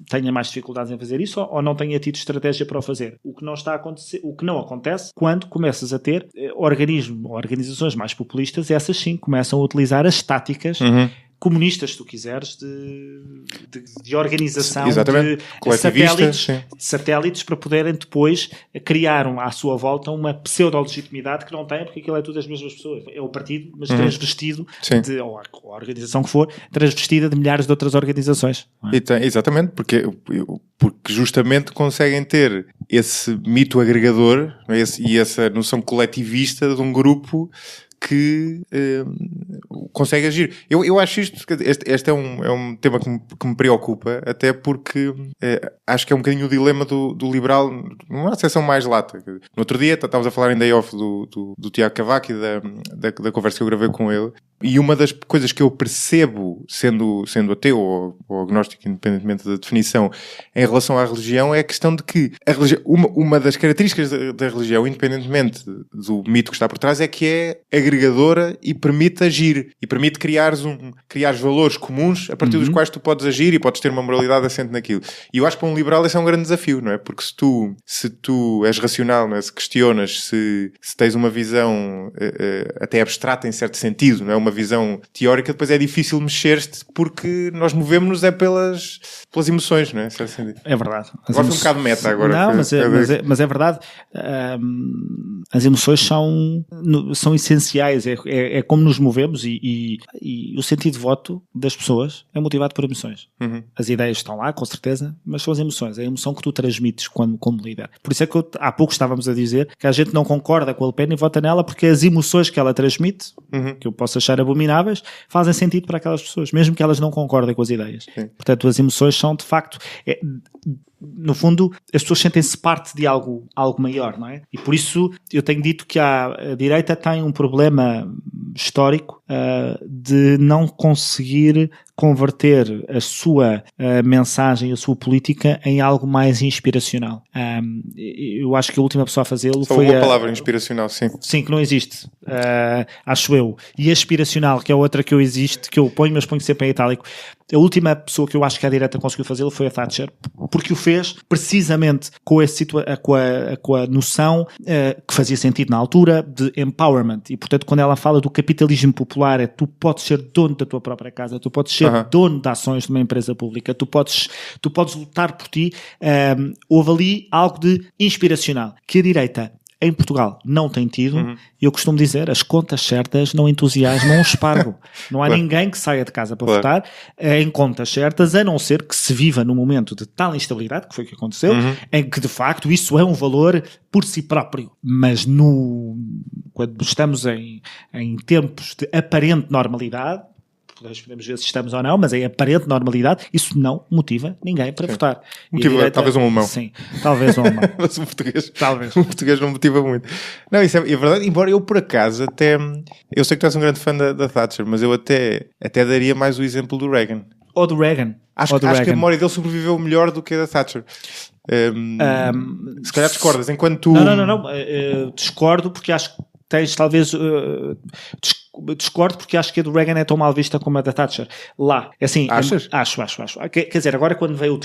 tenha mais dificuldades em fazer isso ou não tenha tido estratégia para o fazer. O que não acontece quando começas a ter organizações mais populistas, essas sim começam a utilizar as táticas comunistas, se tu quiseres, de organização de satélites para poderem depois criar à sua volta uma pseudo-legitimidade que não tem, porque aquilo é tudo as mesmas pessoas. É o partido, mas transvestido, ou a organização que for, transvestida de milhares de outras organizações. Exatamente, porque justamente conseguem ter esse mito agregador, e essa noção coletivista de um grupo que consegue agir. Eu acho este é um tema que me preocupa, até porque acho que é um bocadinho o dilema do liberal, numa acessão mais lata. No outro dia estávamos a falar em day off do Tiago Cavaco e da conversa que eu gravei com ele, e uma das coisas que eu percebo, sendo ateu ou agnóstico, independentemente da definição, em relação à religião, é a questão de que uma das características da religião, independentemente do mito que está por trás, é que é agregadora e permite agir, e permite criar valores comuns a partir dos quais tu podes agir e podes ter uma moralidade assente naquilo. E eu acho que para um liberal esse é um grande desafio, não é? Porque se tu és racional, não é? Se questionas, se tens uma visão até abstrata em certo sentido, não é? Uma visão teórica, depois é difícil mexer-te, porque nós movemos-nos pelas emoções, não é? É verdade. Agora foi um bocado meta agora. Não, mas é verdade. As emoções são essenciais. É como nos movemos e o sentido de voto das pessoas é motivado por emoções. As ideias estão lá, com certeza, mas são as emoções. É a emoção que tu transmites como líder. Por isso é que há pouco estávamos a dizer que a gente não concorda com a Le Pen e vota nela porque as emoções que ela transmite, que eu posso achar abomináveis, fazem sentido para aquelas pessoas, mesmo que elas não concordem com as ideias. Sim. Portanto, as emoções são, de facto... no fundo, as pessoas sentem-se parte de algo maior, não é? E por isso eu tenho dito que a direita tem um problema histórico de não conseguir converter a sua mensagem, a sua política em algo mais inspiracional. Eu acho que a última pessoa a fazê-lo foi a palavra inspiracional, sim. Sim, que não existe, acho eu. E aspiracional, que é outra que existe, que eu ponho, mas ponho sempre em itálico. A última pessoa que eu acho que a direita conseguiu fazê-lo foi a Thatcher, porque o fez precisamente com a noção que fazia sentido na altura de empowerment. E, portanto, quando ela fala do capitalismo popular, tu podes ser dono da tua própria casa, tu podes ser dono de ações de uma empresa pública, tu podes lutar por ti. Houve ali algo de inspiracional, que a direita em Portugal não tem tido. Eu costumo dizer, as contas certas não entusiasmam um espargo. Não há ninguém que saia de casa para votar em contas certas, a não ser que se viva num momento de tal instabilidade, que foi o que aconteceu, em que de facto isso é um valor por si próprio. Mas quando estamos em tempos de aparente normalidade, podemos ver se estamos ou não, mas em aparente normalidade, isso não motiva ninguém para votar. Motiva talvez um alemão. Sim, talvez um alemão. Mas um português não motiva muito. Não, isso é verdade, embora eu por acaso até... Eu sei que tu és um grande fã da Thatcher, mas eu até daria mais o exemplo do Reagan. Ou do Reagan. Acho que a memória dele sobreviveu melhor do que a da Thatcher. Se calhar discordas, enquanto tu... Não. Discordo porque acho que tens talvez... Discordo porque acho que a do Reagan é tão mal vista como a da Thatcher. Lá. Assim, achas? Acho. Quer dizer, agora quando veio o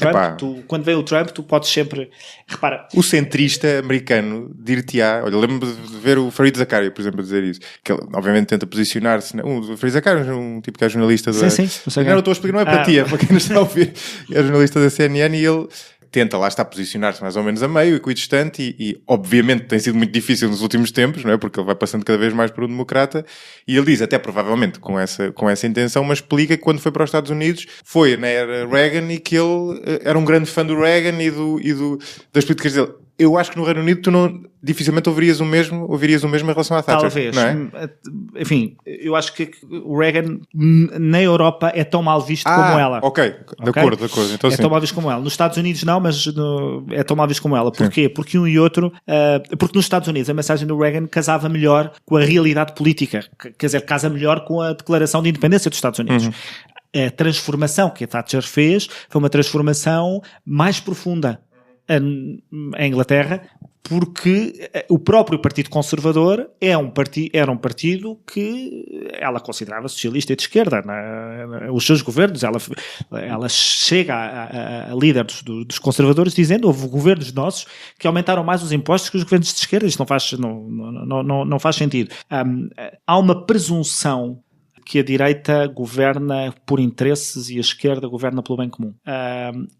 Trump, tu podes sempre... Repara... O centrista americano dir-te-á... Olha, lembro-me de ver o Fareed Zakaria, por exemplo, a dizer isso. Que ele, obviamente, tenta posicionar-se... O Fareed Zakaria é um tipo que é jornalista... Sim. Não estou a explicar, não é para ti, é para quem nos está a ouvir. É jornalista da CNN e ele... tenta lá está a posicionar-se mais ou menos a meio, equidistante, e obviamente tem sido muito difícil nos últimos tempos, não é? Porque ele vai passando cada vez mais por um democrata, e ele diz, até provavelmente com essa intenção, mas explica que quando foi para os Estados Unidos foi na era Reagan e que ele era um grande fã do Reagan e das políticas dele. Eu acho que no Reino Unido tu dificilmente ouvirías o mesmo em relação à Thatcher. Talvez. Não é? Enfim, eu acho que o Reagan na Europa é tão mal visto como ela. Ok, de acordo. Então, é tão mal visto como ela. Nos Estados Unidos não, mas é tão mal visto como ela. Porquê? Porque um e outro... porque nos Estados Unidos a mensagem do Reagan casava melhor com a realidade política. Quer dizer, casa melhor com a declaração de independência dos Estados Unidos. A transformação que a Thatcher fez foi uma transformação mais profunda em Inglaterra, porque o próprio Partido Conservador era um partido que ela considerava socialista e de esquerda. Os seus governos, ela chega a líder dos conservadores dizendo: houve governos nossos que aumentaram mais os impostos que os governos de esquerda. Isto não faz sentido. Há uma presunção que a direita governa por interesses e a esquerda governa pelo bem comum.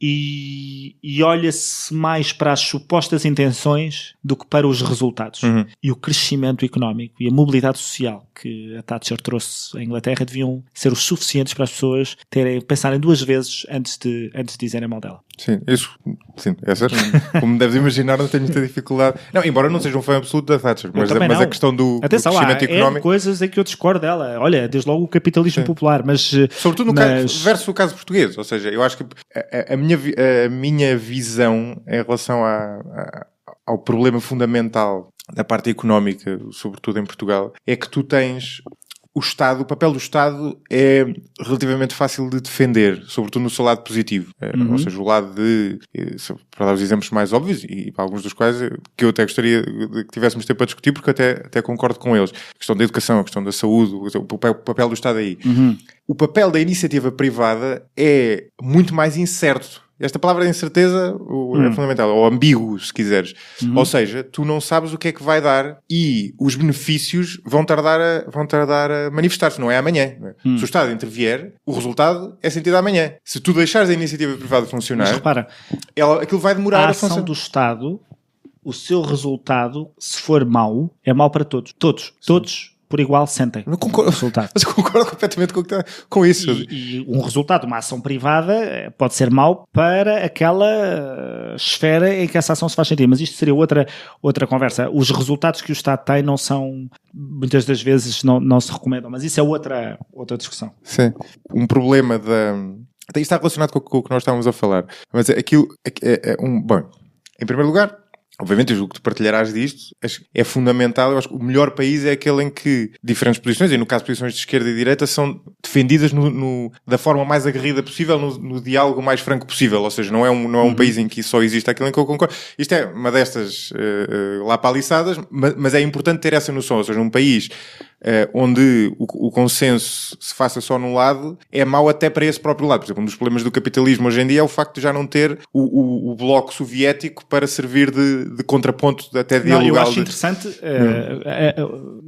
E olha-se mais para as supostas intenções do que para os resultados. E o crescimento económico e a mobilidade social que a Thatcher trouxe à Inglaterra deviam ser os suficientes para as pessoas pensarem duas vezes antes de dizerem mal dela. Sim, isso, sim, essas, como deves imaginar, não tenho muita dificuldade. Não, embora não seja um fã absoluto da Thatcher, mas a questão do crescimento económico... Há coisas em que eu discordo dela. Olha, desde logo o capitalismo popular, mas... Sobretudo no caso, versus o caso português, ou seja, eu acho que a minha visão em relação ao problema fundamental da parte económica, sobretudo em Portugal, é que tu tens... o papel do Estado é relativamente fácil de defender, sobretudo no seu lado positivo. Ou seja, o lado para dar os exemplos mais óbvios, e para alguns dos quais que eu até gostaria de que tivéssemos tempo para discutir, porque eu até concordo com eles. A questão da educação, a questão da saúde, o papel do Estado aí. O papel da iniciativa privada é muito mais incerto. Esta palavra de incerteza é fundamental, ou ambíguo, se quiseres. Ou seja, tu não sabes o que é que vai dar e os benefícios vão tardar a manifestar-se, não é amanhã. Se o Estado intervier, o resultado é sentido amanhã. Se tu deixares a iniciativa privada funcionar, mas repara, aquilo vai demorar a ação do Estado, o seu resultado, se for mau, é mau para todos. Todos por igual sentem o resultado. Mas eu concordo completamente com isso. E um resultado, uma ação privada, pode ser mau para aquela esfera em que essa ação se faz sentir. Mas isto seria outra conversa. Os resultados que o Estado tem não são, muitas das vezes, não se recomendam. Mas isso é outra discussão. Sim. Um problema isto está relacionado com o que nós estávamos a falar. Mas aquilo bom, em primeiro lugar, obviamente, eu julgo que tu partilharás disto, é fundamental. Eu acho que o melhor país é aquele em que diferentes posições, e no caso posições de esquerda e direita, são defendidas da forma mais aguerrida possível, no diálogo mais franco possível. Ou seja, não é um país em que só existe aquilo em que eu concordo. Isto é uma destas lapaliçadas, mas é importante ter essa noção. Ou seja, um país onde o consenso se faça só num lado é mau até para esse próprio lado. Por exemplo, um dos problemas do capitalismo hoje em dia é o facto de já não ter o bloco soviético para servir de contraponto até dialogal. Eu acho interessante,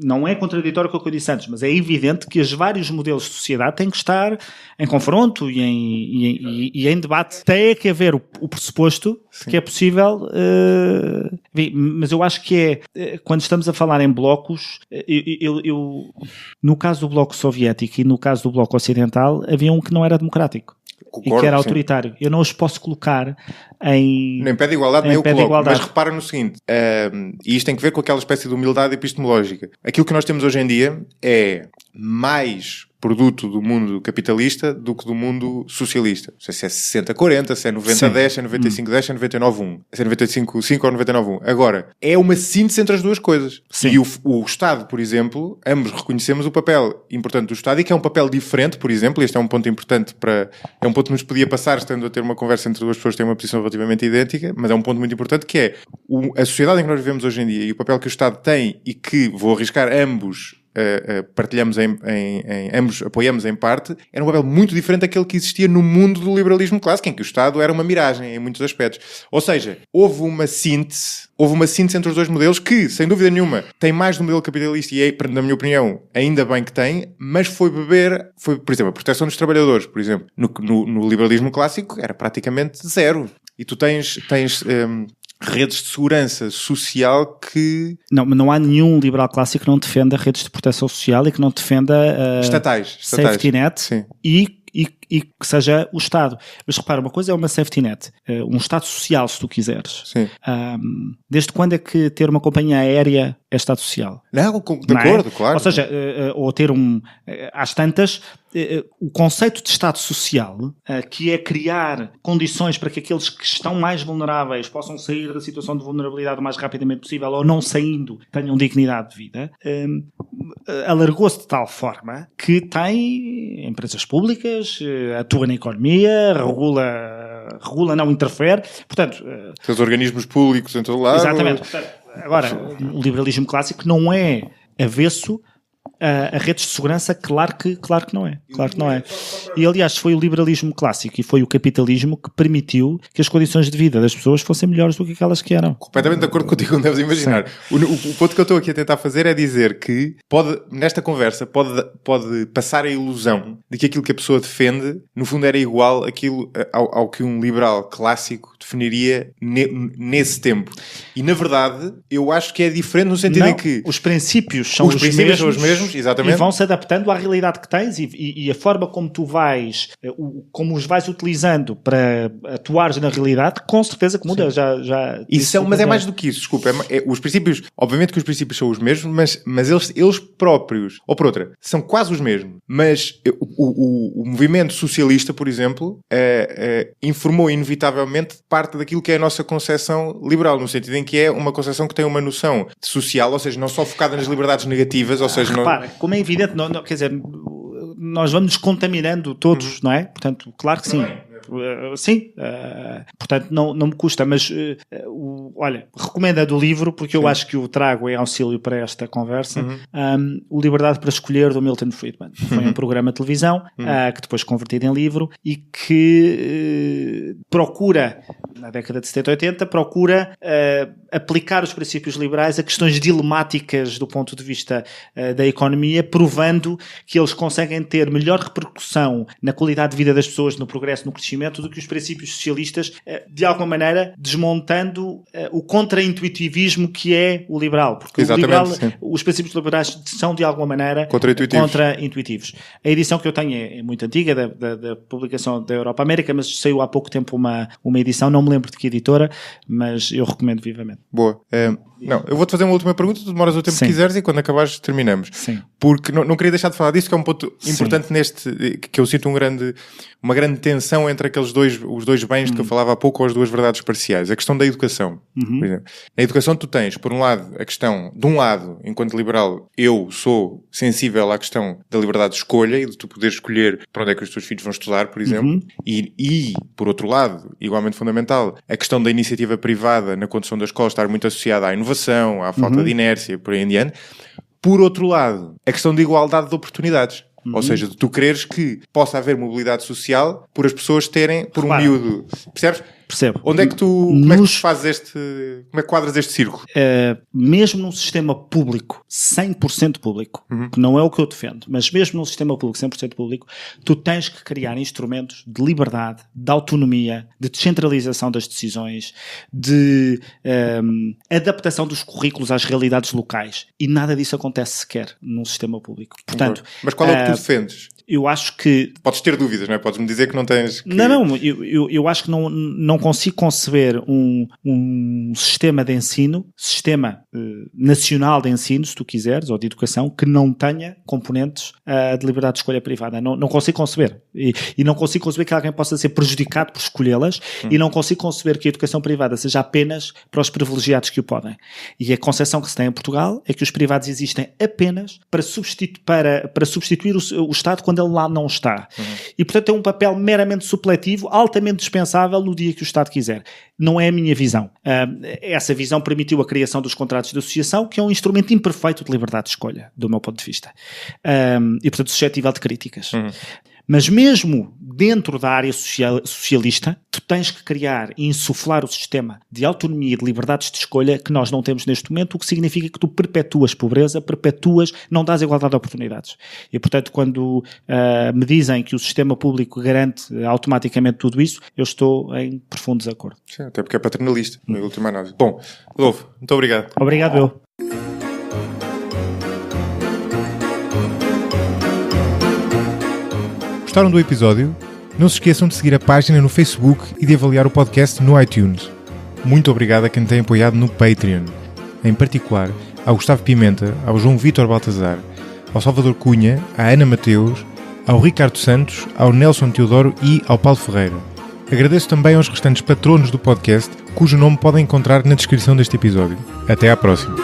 não é contraditório com o que eu disse antes, mas é evidente que os vários modelos de sociedade têm que estar em confronto e em debate. Tem que haver o pressuposto que é possível, mas eu acho que quando estamos a falar em blocos, no caso do bloco soviético e no caso do bloco ocidental, havia um que não era democrático. Concordo, e que era autoritário. Sim. Eu não os posso colocar nem pé de igualdade, nem eu coloco. Mas repara no seguinte, e isto tem que ver com aquela espécie de humildade epistemológica. Aquilo que nós temos hoje em dia é mais produto do mundo capitalista do que do mundo socialista. Não sei se é 60-40, se é 90-10, se é 95-10, se é 99-1. Se é 95-5 ou 99-1. Agora, é uma síntese entre as duas coisas. Sim. E o Estado, por exemplo, ambos reconhecemos o papel importante do Estado e que é um papel diferente, por exemplo, e este é um ponto importante é um ponto que nos podia passar estando a ter uma conversa entre duas pessoas que têm uma posição relativamente idêntica, mas é um ponto muito importante que é a sociedade em que nós vivemos hoje em dia e o papel que o Estado tem e que, vou arriscar, ambos partilhamos ambos apoiamos em parte, era um papel muito diferente daquele que existia no mundo do liberalismo clássico, em que o Estado era uma miragem em muitos aspectos. Ou seja, houve uma síntese entre os dois modelos que, sem dúvida nenhuma, tem mais do modelo capitalista e, na minha opinião, ainda bem que tem, mas foi, por exemplo, a proteção dos trabalhadores, por exemplo, no liberalismo clássico era praticamente zero. E tu tens redes de segurança social que... Não há nenhum liberal clássico que não defenda redes de proteção social e que não defenda estatais. Safety net. Sim. E que seja o Estado. Mas repara, uma coisa é uma safety net, um Estado social, se tu quiseres. Sim. Desde quando é que ter uma companhia aérea é Estado social? Não, de acordo, claro. Ou seja, ou ter às tantas, o conceito de Estado social, que é criar condições para que aqueles que estão mais vulneráveis possam sair da situação de vulnerabilidade o mais rapidamente possível, ou não saindo, tenham dignidade de vida, alargou-se de tal forma que tem empresas públicas, atua na economia, regula, não interfere. Portanto, os organismos públicos em todo lado. Exatamente. Portanto, agora, o liberalismo clássico não é avesso a redes de segurança, claro que não é. Claro que não é. E, aliás, foi o liberalismo clássico e foi o capitalismo que permitiu que as condições de vida das pessoas fossem melhores do que aquelas que eram. Completamente de acordo contigo, não deves imaginar. O ponto que eu estou aqui a tentar fazer é dizer que nesta conversa pode passar a ilusão de que aquilo que a pessoa defende, no fundo, era igual ao que um liberal clássico definiria nesse tempo. E, na verdade, eu acho que é diferente no sentido em que... Os princípios são os mesmos exatamente. E vão se adaptando à realidade que tens e a forma como tu como os vais utilizando para atuares na realidade, com certeza que muda. Mas é mais do que isso, desculpa. Os princípios, obviamente que os princípios são os mesmos, mas eles próprios, ou por outra, são quase os mesmos. Mas o movimento socialista, por exemplo, informou inevitavelmente parte daquilo que é a nossa concepção liberal, no sentido em que é uma concepção que tem uma noção social, ou seja, não só focada nas liberdades negativas, ou seja... Repara, como é evidente, quer dizer, nós vamos contaminando todos, não é? Portanto, claro que sim. Sim, portanto não me custa, mas olha, recomendo do livro, porque eu acho que o trago em auxílio para esta conversa. O Liberdade para Escolher, do Milton Friedman. Foi um programa de televisão que depois convertido em livro e que procura, na década de 70 e 80, procura aplicar os princípios liberais a questões dilemáticas do ponto de vista da economia, provando que eles conseguem ter melhor repercussão na qualidade de vida das pessoas, no progresso, no crescimento, do que os princípios socialistas, de alguma maneira desmontando o contra-intuitivismo que é o liberal. Porque os princípios liberais são de alguma maneira contra-intuitivos. A edição que eu tenho é muito antiga, da publicação da Europa América, mas saiu há pouco tempo uma edição, não me lembro de que editora, mas eu recomendo vivamente. Boa. Eu vou-te fazer uma última pergunta, tu demoras o tempo que quiseres e quando acabares terminamos. Sim. Porque não queria deixar de falar disso, que é um ponto importante que eu sinto uma grande tensão entre os dois bens de que eu falava há pouco, ou as duas verdades parciais. A questão da educação. Por exemplo. Na educação tu tens, por um lado, a questão, de um lado, enquanto liberal, eu sou sensível à questão da liberdade de escolha e de tu poderes escolher para onde é que os teus filhos vão estudar, por exemplo. E, por outro lado, igualmente fundamental, a questão da iniciativa privada na condução da escola estar muito associada à inovação, à falta de inércia, por aí em diante. Por outro lado, a questão da igualdade de oportunidades. Ou seja, de tu quereres que possa haver mobilidade social por as pessoas terem, por um miúdo. Percebes? Percebo. Onde é que como é que tu fazes como é que quadras este círculo? Mesmo num sistema público, 100% público, que não é o que eu defendo, mas mesmo num sistema público, 100% público, tu tens que criar instrumentos de liberdade, de autonomia, de descentralização das decisões, de adaptação dos currículos às realidades locais. E nada disso acontece sequer num sistema público. Portanto, mas qual é o que tu defendes? Eu acho que... Podes ter dúvidas, não é? Podes-me dizer que não tens... Não, eu acho que não consigo conceber um sistema de ensino, sistema nacional de ensino, se tu quiseres, ou de educação, que não tenha componentes de liberdade de escolha privada. Não consigo conceber. E não consigo conceber que alguém possa ser prejudicado por escolhê-las e não consigo conceber que a educação privada seja apenas para os privilegiados que o podem. E a concepção que se tem em Portugal é que os privados existem apenas para substituir o Estado quando ele lá não está. E, portanto, tem um papel meramente supletivo, altamente dispensável no dia que o Estado quiser. Não é a minha visão. Essa visão permitiu a criação dos contratos de associação, que é um instrumento imperfeito de liberdade de escolha, do meu ponto de vista. E, portanto, suscetível de críticas. Mas mesmo dentro da área socialista, tu tens que criar e insuflar o sistema de autonomia e de liberdades de escolha que nós não temos neste momento, o que significa que tu perpetuas pobreza, não dás igualdade de oportunidades. E, portanto, quando me dizem que o sistema público garante automaticamente tudo isso, eu estou em profundo desacordo. Sim, até porque é paternalista, na última análise. Bom, Rodolfo, muito obrigado. Obrigado, eu. Gostaram do episódio? Não se esqueçam de seguir a página no Facebook e de avaliar o podcast no iTunes. Muito obrigado a quem tem apoiado no Patreon. Em particular, ao Gustavo Pimenta, ao João Vítor Baltazar, ao Salvador Cunha, à Ana Mateus, ao Ricardo Santos, ao Nelson Teodoro e ao Paulo Ferreira. Agradeço também aos restantes patronos do podcast, cujo nome podem encontrar na descrição deste episódio. Até à próxima.